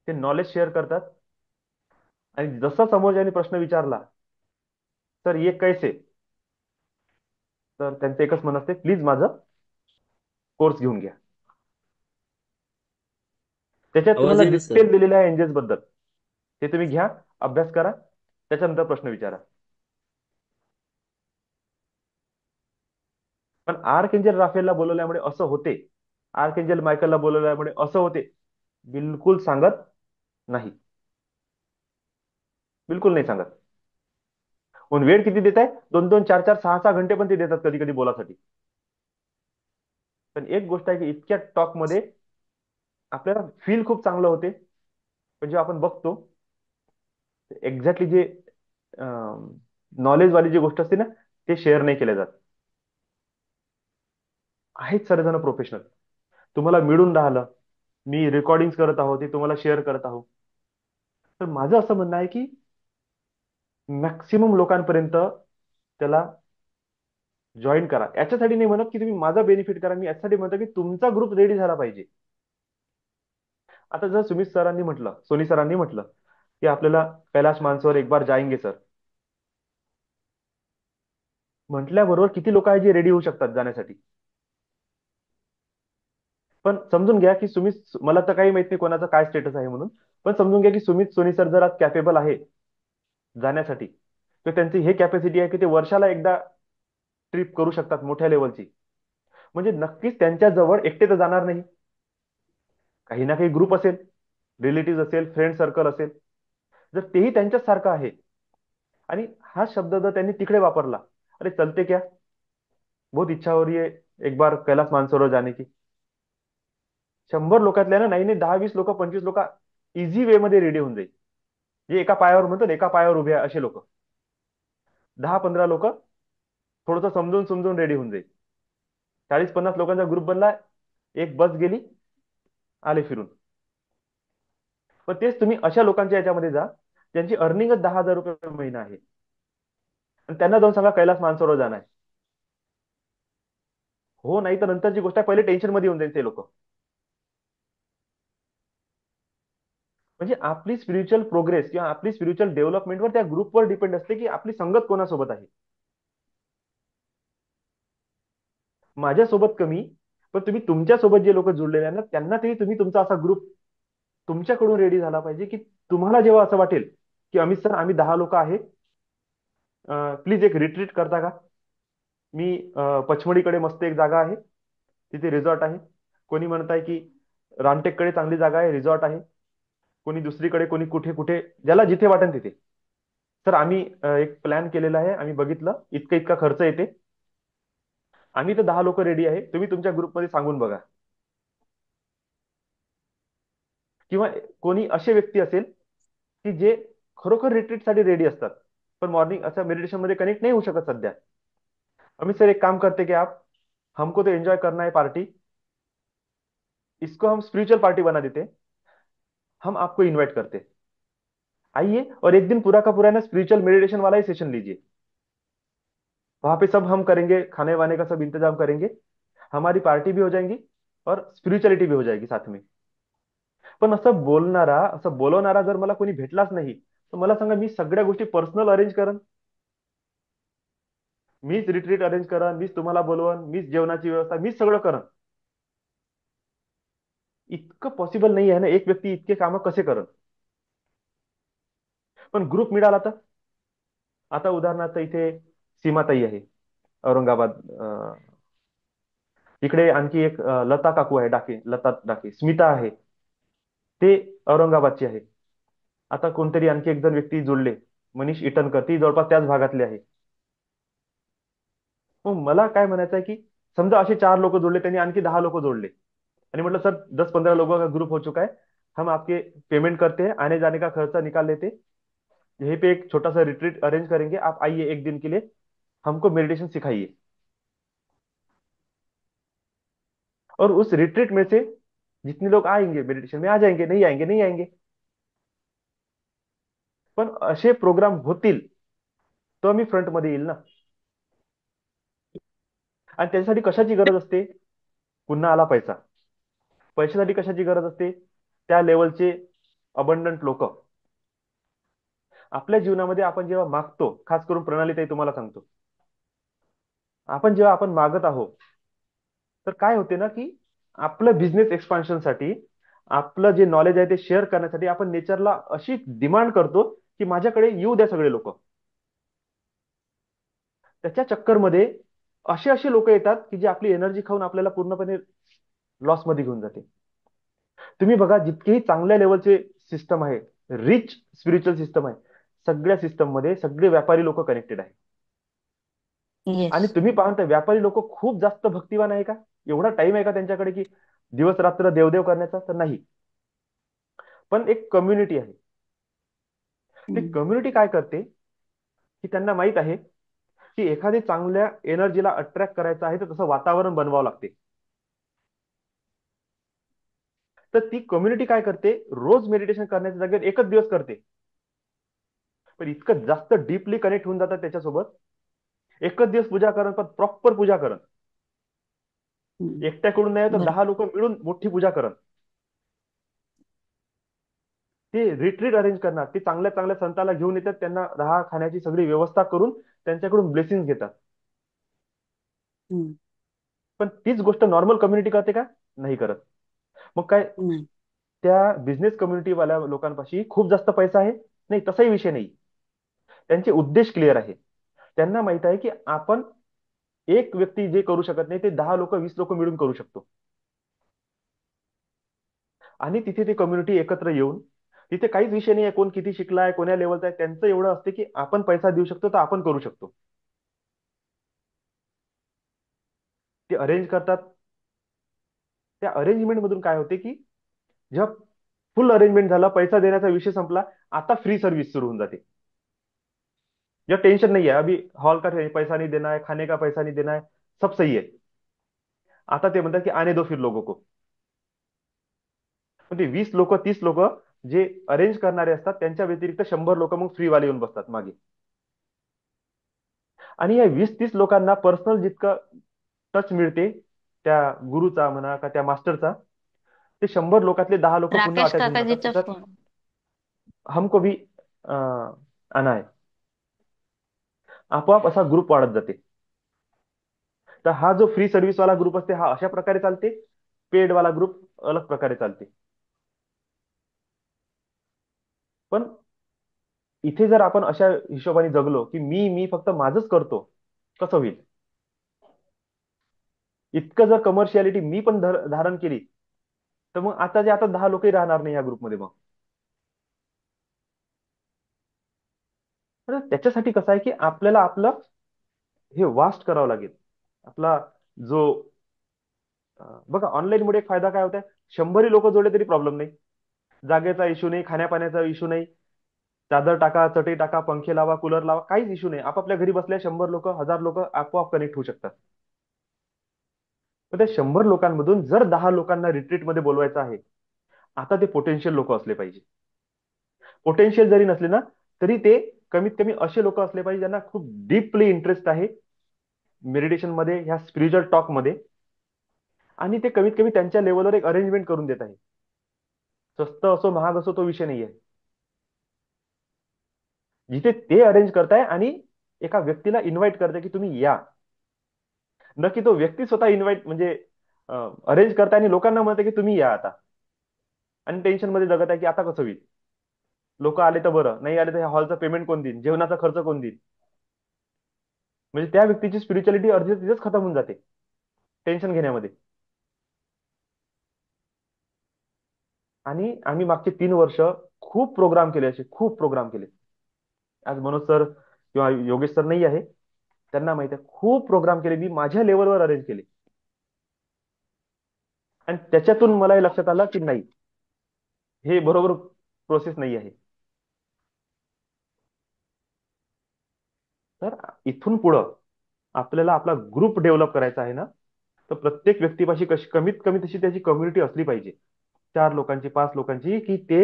ते नॉलेज शेअर करतात. आणि जसा समोरच्याने प्रश्न विचारला, तर ये कैसे, तर त्यांचं एकच म्हणत असते, प्लीज माझं कोर्स घेऊन घ्या. त्याच्यात आवाज तुम्हाला येईना सर. डिटेल दिलेल्या आहे एंजल्स बद्दल, ते तुम्ही घ्या, अभ्यास करा, त्याच्यानंतर प्रश्न विचारा. पण आर्कएंजल राफेलला बोलवल्यामुळे असं होते, आर्कएंजल मायकलला बोलवल्यामुळे असं होते, बिलकुल सांगत नाही, बिलकुल नाही सांगत. पण वेळ किती देत आहे? 2-2, 4-4, 6-6 घंटे पण ते देतात कधी कधी बोलासाठी. पण एक गोष्ट आहे की इतक्या टॉक मध्ये आपल्याला फील खूप चांगलं होते. पण जेव्हा आपण बघतो, एक्झॅक्टली जे नॉलेज वाली जी गोष्ट असते ना, ते शेअर नाही केल्या जात. आहेत सर्वजण प्रोफेशनल, तुम्हाला मिळून राहिलं, मी रेकॉर्डिंग करत आहोत, ते तुम्हाला शेअर करत आहोत. तर माझं असं म्हणणं आहे की मॅक्सिमम लोकांपर्यंत त्याला जॉईन करा. याच्यासाठी नाही म्हणत की तुम्ही माझा बेनिफिट करा, मी याच्यासाठी म्हणतो की तुमचा ग्रुप रेडी झाला पाहिजे. आता जर सुमित सरांनी म्हटलं, सोनी सरांनी म्हटलं की आपल्याला कैलाश मानसरोवर एक बार जाएंगे सर, म्हटल्याबरोबर किती लोक आहे जे रेडी होऊ शकतात जाण्यासाठी? पण समजून घ्या की सुमित, मला तर काही माहित नाही कोणाचा काय स्टेटस आहे म्हणून, पण समजून घ्या की सुमित सोनी सर जर आज कॅपेबल आहे जाण्यासाठी, तर त्यांची हे कॅपॅसिटी आहे की ते वर्षाला एकदा ट्रिप करू शकतात मोठ्या लेवलची. म्हणजे नक्कीच त्यांच्या जवळ एकटे तर जाणार नाही, काही ना काही ग्रुप असेल, रिलेटिव्ह असेल, फ्रेंड सर्कल असेल. जर तेही त्यांच्याच सारखं आहे आणि हा शब्द जर त्यांनी तिकडे वापरला, अरे चलते क्या, बहुत इच्छा हो रही है एक बार कैलाश मानसरोवर जाने की, 100 लोकातल्या ना नाही नाही 10-20 लोक, 25 लोक इझी वे मध्ये रेडी होऊन जाईल. जे एका पायावर म्हणतात ना, एका पायावर उभे आहे असे लोक, 10-15 लोक थोडंसं समजून समजून रेडी होऊन जाईल. 40-50 लोकांचा ग्रुप बनला, एक बस गेली, आले फिरून. पण तेच तुम्ही अशा लोकांच्या याच्यामध्ये जा ज्यांची अर्निंगच 10,000 रुपये महिना आहे, आणि त्यांना जाऊन सांगा कैलास मानसरोवर जाणार आहे. हो, नाही तर नंतरची गोष्ट आहे, पहिले टेन्शन मध्ये येऊन जाईल ते लोक. म्हणजे आपली स्पिरिच्युअल प्रोग्रेस किंवा आपली स्पिरिच्युअल डेव्हलपमेंटवर त्या ग्रुपवर डिपेंड असते की आपली संगत कोणासोबत आहे. माझ्यासोबत कमी, पण तुम्ही तुमच्यासोबत जे लोक जुळलेले आहेत ना, त्यांना तरी तुम्ही तुमचा असा ग्रुप तुमच्याकडून रेडी झाला पाहिजे की तुम्हाला जेव्हा असं वाटेल की अमित सर आम्ही 10 लोक आहे, प्लीज एक रिट्रीट करता का? मी पचमडीकडे मस्त एक जागा आहे, तिथे रिसॉर्ट आहे. कोणी म्हणत आहे की रामटेककडे चांगली जागा आहे, रिसॉर्ट आहे. कोणी दुसरीकडे, कोणी कुठे कुठे, ज्याला जिथे वाटेल तिथे. तर आम्ही एक प्लॅन केलेला आहे, आम्ही बघितलं इतका इतका खर्च येते, आम्ही तर 10 लोक रेडी आहे, तुम्ही तुमच्या ग्रुपमध्ये सांगून बघा. किंवा कोणी असे व्यक्ती असेल की जे खरोखर रिट्रीटसाठी रेडी असतात, पण मॉर्निंग असं मेडिटेशन मध्ये कनेक्ट नाही होऊ शकत सध्या. अमित सर एक काम करते कि आप, हमको तो एंजॉय करना है पार्टी, इसको हम स्पिरिचुअल पार्टी बना देते, हम आपको इनवाइट करते, आइए और एक दिन पूरा का पूरा ना स्पिरिचुअल मेडिटेशन वाला ही सेशन लीजिए. वहां पे सब हम करेंगे, खाने वाने का सब इंतजाम करेंगे, हमारी पार्टी भी हो जाएंगी और स्पिरिचुअलिटी भी हो जाएगी साथ में. पण असं बोलणारा, असं बोलवणारा जर मला कोणी भेटलाच नाही, तर मला सांगा, मी सगळ्या गोष्टी पर्सनल अरेंज करन, मीच रिट्रीट अरेंज करन, मीच तुम्हाला बोलवन, मीच जेवणाची व्यवस्था, मीच सगळं करन. इतकं पॉसिबल नाही आहे ना, एक व्यक्ती इतके कामं कसे करन? पण ग्रुप मिळाला तर, आता उदाहरणार्थ इथे सीमाताई आहे औरंगाबाद, इकडे आणखी एक लता काकू आहे डाके, लता डाके, स्मिता आहे, ते औरंगाबादची आहे. आता कोणतरी आणखी एक जण व्यक्ती जोडले, मनीष इटनकर, ती जवळपास त्याच भागातले आहे. मग मला काय म्हणायचं आहे की समजा असे 4 लोक जोडले, त्यांनी आणखी 10 लोक जोडले आणि म्हटलं सर 10-15 लोगों का ग्रुप हो चुका है, हम आपके पेमेंट करते हैं, आने जाने का खर्चा निकाल लेते, यहीं पे एक छोटा सा रिट्रीट अरेंज करेंगे, आप आइए एक दिन के लिए, हमको मेडिटेशन सिखाइए. और उस रिट्रीट में से जितने लोग आएंगे मेडिटेशन में आ जाएंगे, नहीं आएंगे नहीं आएंगे. पण असे प्रोग्राम होतील तो मी फ्रंट मध्ये येईल ना. आणि त्याच्यासाठी कशाची गरज असते? पुन्हा आला पैसा. पैशासाठी कशाची गरज असते? त्या लेवलचे अबंडंट लोक. आपल्या जीवनामध्ये आपण जेव्हा मागतो, खास करून प्रणालीताई तुम्हाला सांगतो, आपण मागत आहोत, तर काय होते ना की आपलं बिझनेस एक्सपान्शनसाठी, आपलं जे नॉलेज आहे ते शेअर करण्यासाठी आपण नेचरला अशी डिमांड करतो की माझ्याकडे येऊ द्या सगळे लोक. त्याच्या चक्करमध्ये असे असे लोक येतात की जे आपली एनर्जी खाऊन आपल्याला पूर्णपणे लॉस मध्ये घेऊन जाते. तुम्ही बघा, जितकेही चांगल्या लेवलचे सिस्टम आहे, रिच स्पिरिच्युअल सिस्टम आहे, सगळ्या सिस्टम मध्ये सगळे व्यापारी लोक कनेक्टेड आहे. येस. आणि तुम्ही पाहता व्यापारी लोक खूप जास्त भक्तिवान आहे का? एवढा टाइम आहे का त्यांच्याकडे की दिवस रात्र देवदेव करण्याचा? तर नाही. पण एक कम्युनिटी आहे. ती कम्युनिटी काय करते की त्यांना माहित आहे की एखादी चांगल्या एनर्जीला अट्रॅक्ट करायचं आहे तर तसं वातावरण बनवावं लागते. तर ती कम्युनिटी काय करते, रोज मेडिटेशन करण्याच्या जागेवर एकच दिवस करते, पण इतकं जास्त डीपली कनेक्ट होऊन जातात त्याच्यासोबत. एकच दिवस पूजा करण, पण प्रॉपर पूजा करण. हम्म. एकट्याकडून नाही तर बरोबर. 10 लोक मिळून मोठी पूजा करण. ते रिट्रीट अरेंज करणार, ते चांगल्या चांगल्या संताला घेऊन येतात, त्यांना राहा खाण्याची सगळी व्यवस्था करून त्यांच्याकडून ब्लेसिंग घेतात. हम्म. पण तीच गोष्ट नॉर्मल कम्युनिटी करते का? नाही करत. मग काय, नाही. त्या बिझनेस कम्युनिटी वाल्या लोकांपाशी खूप जास्त पैसा आहे? नाही, तसाही विषय नाही. त्यांचे उद्देश क्लिअर आहे. त्यांना माहित आहे की आपण एक व्यक्ती जे करू शकत नाही ते 10 लोक 20 लोक मिळून करू शकतो. आणि तिथे ती कम्युनिटी एकत्र येऊन, तिथे काहीच विषय नाही आहे कोण किती शिकलाय, कोण्या लेवलचा आहे. त्यांचं एवढं असते की आपण पैसा देऊ शकतो तर आपण करू शकतो. ते अरेंज करतात. त्या अरेंजमेंट मधून काय होते की जेव्हा फुल अरेंजमेंट झाला, पैसा देण्याचा विषय संपला, आता फ्री सर्व्हिस सुरू होऊन जाते. जेव्हा टेंशन नहीं है, अभी हॉल का पैसा नहीं देना है, खाने का पैसा नहीं देना है, सब सही है. आता ते म्हणतात की आने दो फिर लोगों को. पण ते 20 लोक 30 लोक जे अरेंज करणारे असतात त्यांच्या व्यतिरिक्त 100 लोक मग फ्रीवाले येऊन बसतात मागे. आणि या 20-30 लोकांना पर्सनल जितकं टच मिळते त्या गुरुचा म्हणा का त्या मास्टरचा, ते 100 लोकातले 10 लोक पुन्हा राकेश अटॅच होऊन जातात की काकाजीचा सर फोन. हमको भी आना है. आपोआप असा ग्रुप वाढत जाते. तर हा जो फ्री सर्व्हिस वाला ग्रुप असते हा अशा प्रकारे चालते, पेड वाला ग्रुप अलग प्रकारे चालते. पण इथे जर आपण अशा हिशोबाने जगलो की मी फक्त माझंच करतो, कसं होईल? इतकं जर कमर्शियालिटी मी पण धारण केली तर मग आता जे आता 10 लोकही राहणार नाही या ग्रुपमध्ये. मग तर त्याच्यासाठी कसं आहे की आपल्याला आपलं हे वास्ट करावं लागेल. आपला जो बघा ऑनलाईन मुळे एक फायदा काय होत आहे, 100 लोक जोडले तरी प्रॉब्लेम नाही. जागेचा इश्यू नाही, खाण्यापाण्याचा इश्यू नाही, चादर टाका, चटई टाका, पंखे लावा, कूलर लावा, काहीच इश्यू नाही. आपापल्या घरी बसल्या 100 लोक 1000 लोक आपोआप कनेक्ट होऊ शकतात. पण त्या 100 लोकांमधून जर 10 लोकांना रिट्रीटमध्ये बोलवायचं आहे, आता ते पोटेन्शियल लोक असले पाहिजे. पोटेन्शियल जरी नसले ना तरी ते कमीत कमी असे लोक असले पाहिजे ज्यांना खूप डीपली इंटरेस्ट आहे मेडिटेशन मध्ये, ह्या स्पिरिच्युअल टॉक मध्ये, आणि ते कमीत कमी त्यांच्या लेवलवर एक अरेंजमेंट करून देत आहे. स्वस्त असो महाग असो तो विषय नाही आहे. जिथे ते अरेंज करताय आणि एका व्यक्तीला इन्व्हाइट करताय की तुम्ही या, न की तो व्यक्ती स्वतः इन्व्हाइट म्हणजे अरेंज करताय आणि लोकांना म्हणते की तुम्ही या आता, आणि टेन्शन मध्ये जगत आहे की आता कसं होईल, लोक आले तर बरं, नाही आले तर हॉलचं पेमेंट कोण देईल, जेवणाचा खर्च कोण देईल. म्हणजे त्या व्यक्तीची स्पिरिच्युअलिटी अर्धी तिथेच खतम होऊन जाते टेन्शन घेण्यामध्ये. आणि आम्ही मागचे 3 वर्ष खूप प्रोग्राम केले, असे खूप प्रोग्राम केले. आज मनोज सर किंवा योगेश सर नाही आहे, त्यांना माहिती आहे खूप प्रोग्राम केले मी माझ्या लेवलवर अरेंज केले. आणि त्याच्यातून मला हे लक्षात आलं की नाही, हे बरोबर प्रोसेस नाही आहे. तर इथून पुढं आपल्याला आपला ग्रुप डेव्हलप करायचा आहे ना, तर प्रत्येक व्यक्तीपाशी कशी कमीत कमी तशी त्याची कम्युनिटी असली पाहिजे, 4 लोकांची 5 लोकांची, की ते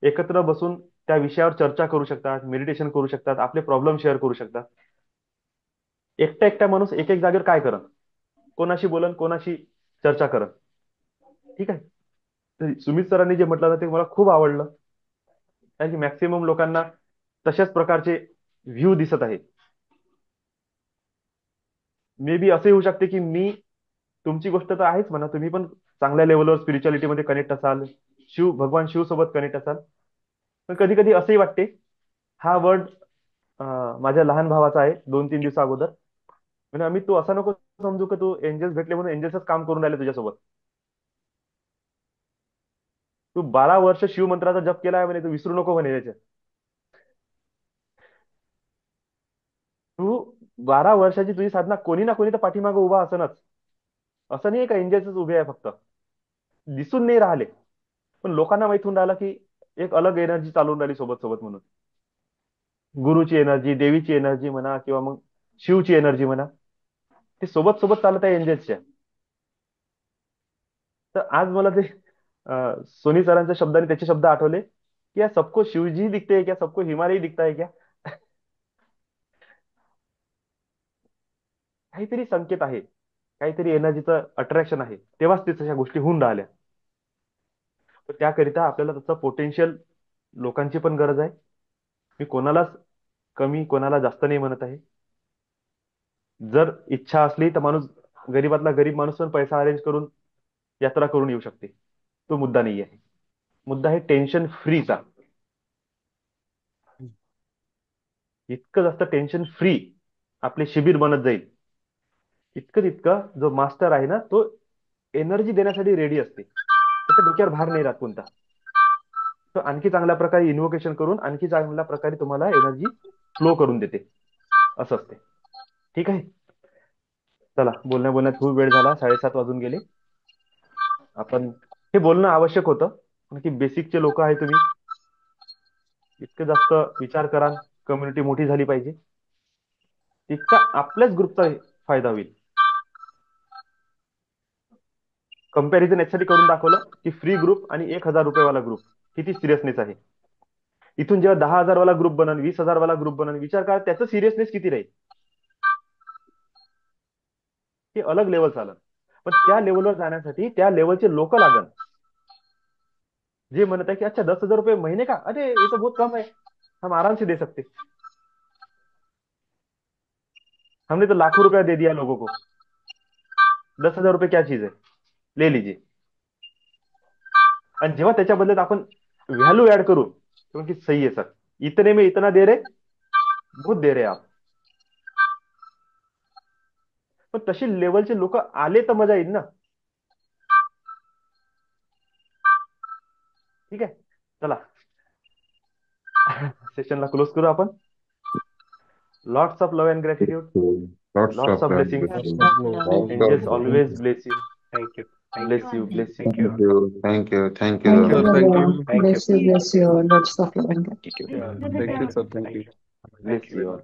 एकत्र बसून त्या विषयावर चर्चा करू शकतात, मेडिटेशन करू शकतात, आपले प्रॉब्लेम शेअर करू शकतात. एकटा एकटा माणूस एक एक जागेवर काय करत, कोणाशी बोलन, कोणाशी चर्चा करत. ठीक आहे. तर सुमित सरांनी जे म्हटलं ना ते मला खूप आवडलं, कारण की मॅक्सिमम लोकांना तशाच प्रकारचे व्ह्यू दिसत आहे. मे बी असे होऊ शकते की मी, तुमची गोष्ट तर आहेच म्हणा, तुम्ही पण चांगल्या लेवलवर स्पिरिच्युअलिटी मध्ये कनेक्ट असाल, भगवान शिव सोबत कनेक्ट असाल. पण कधी कधी असंही वाटते, हा वर्ड माझ्या लहान भावाचा आहे 2-3 दिवसा अगोदर. म्हणजे आम्ही, तू असं नको समजू की तू एंजल्स भेटले म्हणून एंजल्सच काम करून राहिले तुझ्यासोबत. तू 12 वर्ष शिव मंत्राचा जप केला आहे म्हणे, तू विसरू नको म्हणे याच्या. तू 12 वर्षाची तुझी साधना, कोणी ना कोणी तर पाठीमागं उभा असनच. असं नाही का एंजल्सच उभे आहे फक्त, दिसून नाही राहिले, पण लोकांना माहित होऊन राहिलं की एक अलग एनर्जी चालून राहिली सोबत सोबत म्हणून. गुरुची एनर्जी, देवीची एनर्जी म्हणा किंवा मग शिवची एनर्जी म्हणा, ते सोबत सोबत चालत आहे एंजल्सच्या. तर आज मला ते सोनी सरांच्या शब्दाने त्याचे शब्द आठवले की या सबको शिवजी दिखते है क्या, सबको हिमालय दिखता है क्या. काहीतरी संकेत आहे, काहीतरी एनर्जीचं अट्रॅक्शन आहे, तेव्हाच तशा गोष्टी होऊन राहिल्या. पण त्याकरिता आपल्याला तसं पोटेन्शियल लोकांची पण गरज आहे. मी कोणालाच कमी कोणाला जास्त नाही म्हणत आहे. जर इच्छा असली तर माणूस, गरीबातला गरीब माणूस पण पैसा अरेंज करून यात्रा करून येऊ शकते. तो मुद्दा नाही आहे. मुद्दा आहे टेन्शन फ्रीचा. इतकं जास्त टेन्शन फ्री आपले शिबिर बनत जाईल, इतकं तितकं जो मास्टर आहे ना तो एनर्जी देण्यासाठी रेडी असते. त्याच्या डोक्यावर भार नाही राहत कोणता. तो आणखी चांगल्या प्रकारे इन्व्होकेशन करून आणखी चांगल्या प्रकारे तुम्हाला एनर्जी फ्लो करून देते. असं असते. ठीक आहे. चला, बोलण्या बोलण्यात खूप वेळ झाला, 7:30 वाजून गेले. आपण हे बोलणं आवश्यक होतं, कारण की बेसिकचे लोक आहे तुम्ही. इतकं जास्त विचार करा, कम्युनिटी मोठी झाली पाहिजे, तितका आपल्याच ग्रुपचा फायदा होईल. कंपॅरिझन यासाठी करून दाखवलं की फ्री ग्रुप आणि 1,000 वाला ग्रुप किती सिरियसनेस आहे. इथून जेव्हा 10,000 वाला ग्रुप बनन, 20,000 वाला ग्रुप बनन, विचार करा त्याचं सिरियसनेस किती राहील. हे अलग लेवल चालन. पण त्या लेवलवर जाण्यासाठी त्या लेवलचे लोक लागन, जे म्हणत आहे की अच्छा 10,000 रुपये महीने का, अरे ये तो बहुत कम है, हम आराम से दे सकते. हमने तो लाखों रुपया दे दिया लोगों को, 10,000 रुपये क्या चीज है, ले लीजिए. आणि जेव्हा त्याच्या बदल्यात आपण व्हॅल्यू ऍड करू, क्योंकि सही है सर, इतने में इतना दे रहे, बहुत दे रहे आप. पण तशी लेवलचे लोक आले तर मजा येईल ना. ठीक आहे. चला, सेशनला क्लोज करू आपण. Lots of love and gratitude, Lots lots of of love. Blessing. Lots of love and Lots angels of always gratitude. Bless you, Thank you. Thank bless you. You, bless you. Thank you. Thank you. Thank you, Thank you, sir. Thank you. everyone. Thank you. Bless you, bless you. Lots of love and gratitude. Sure. Thank you, sir. Thank Thank you. you. Thank bless you. You.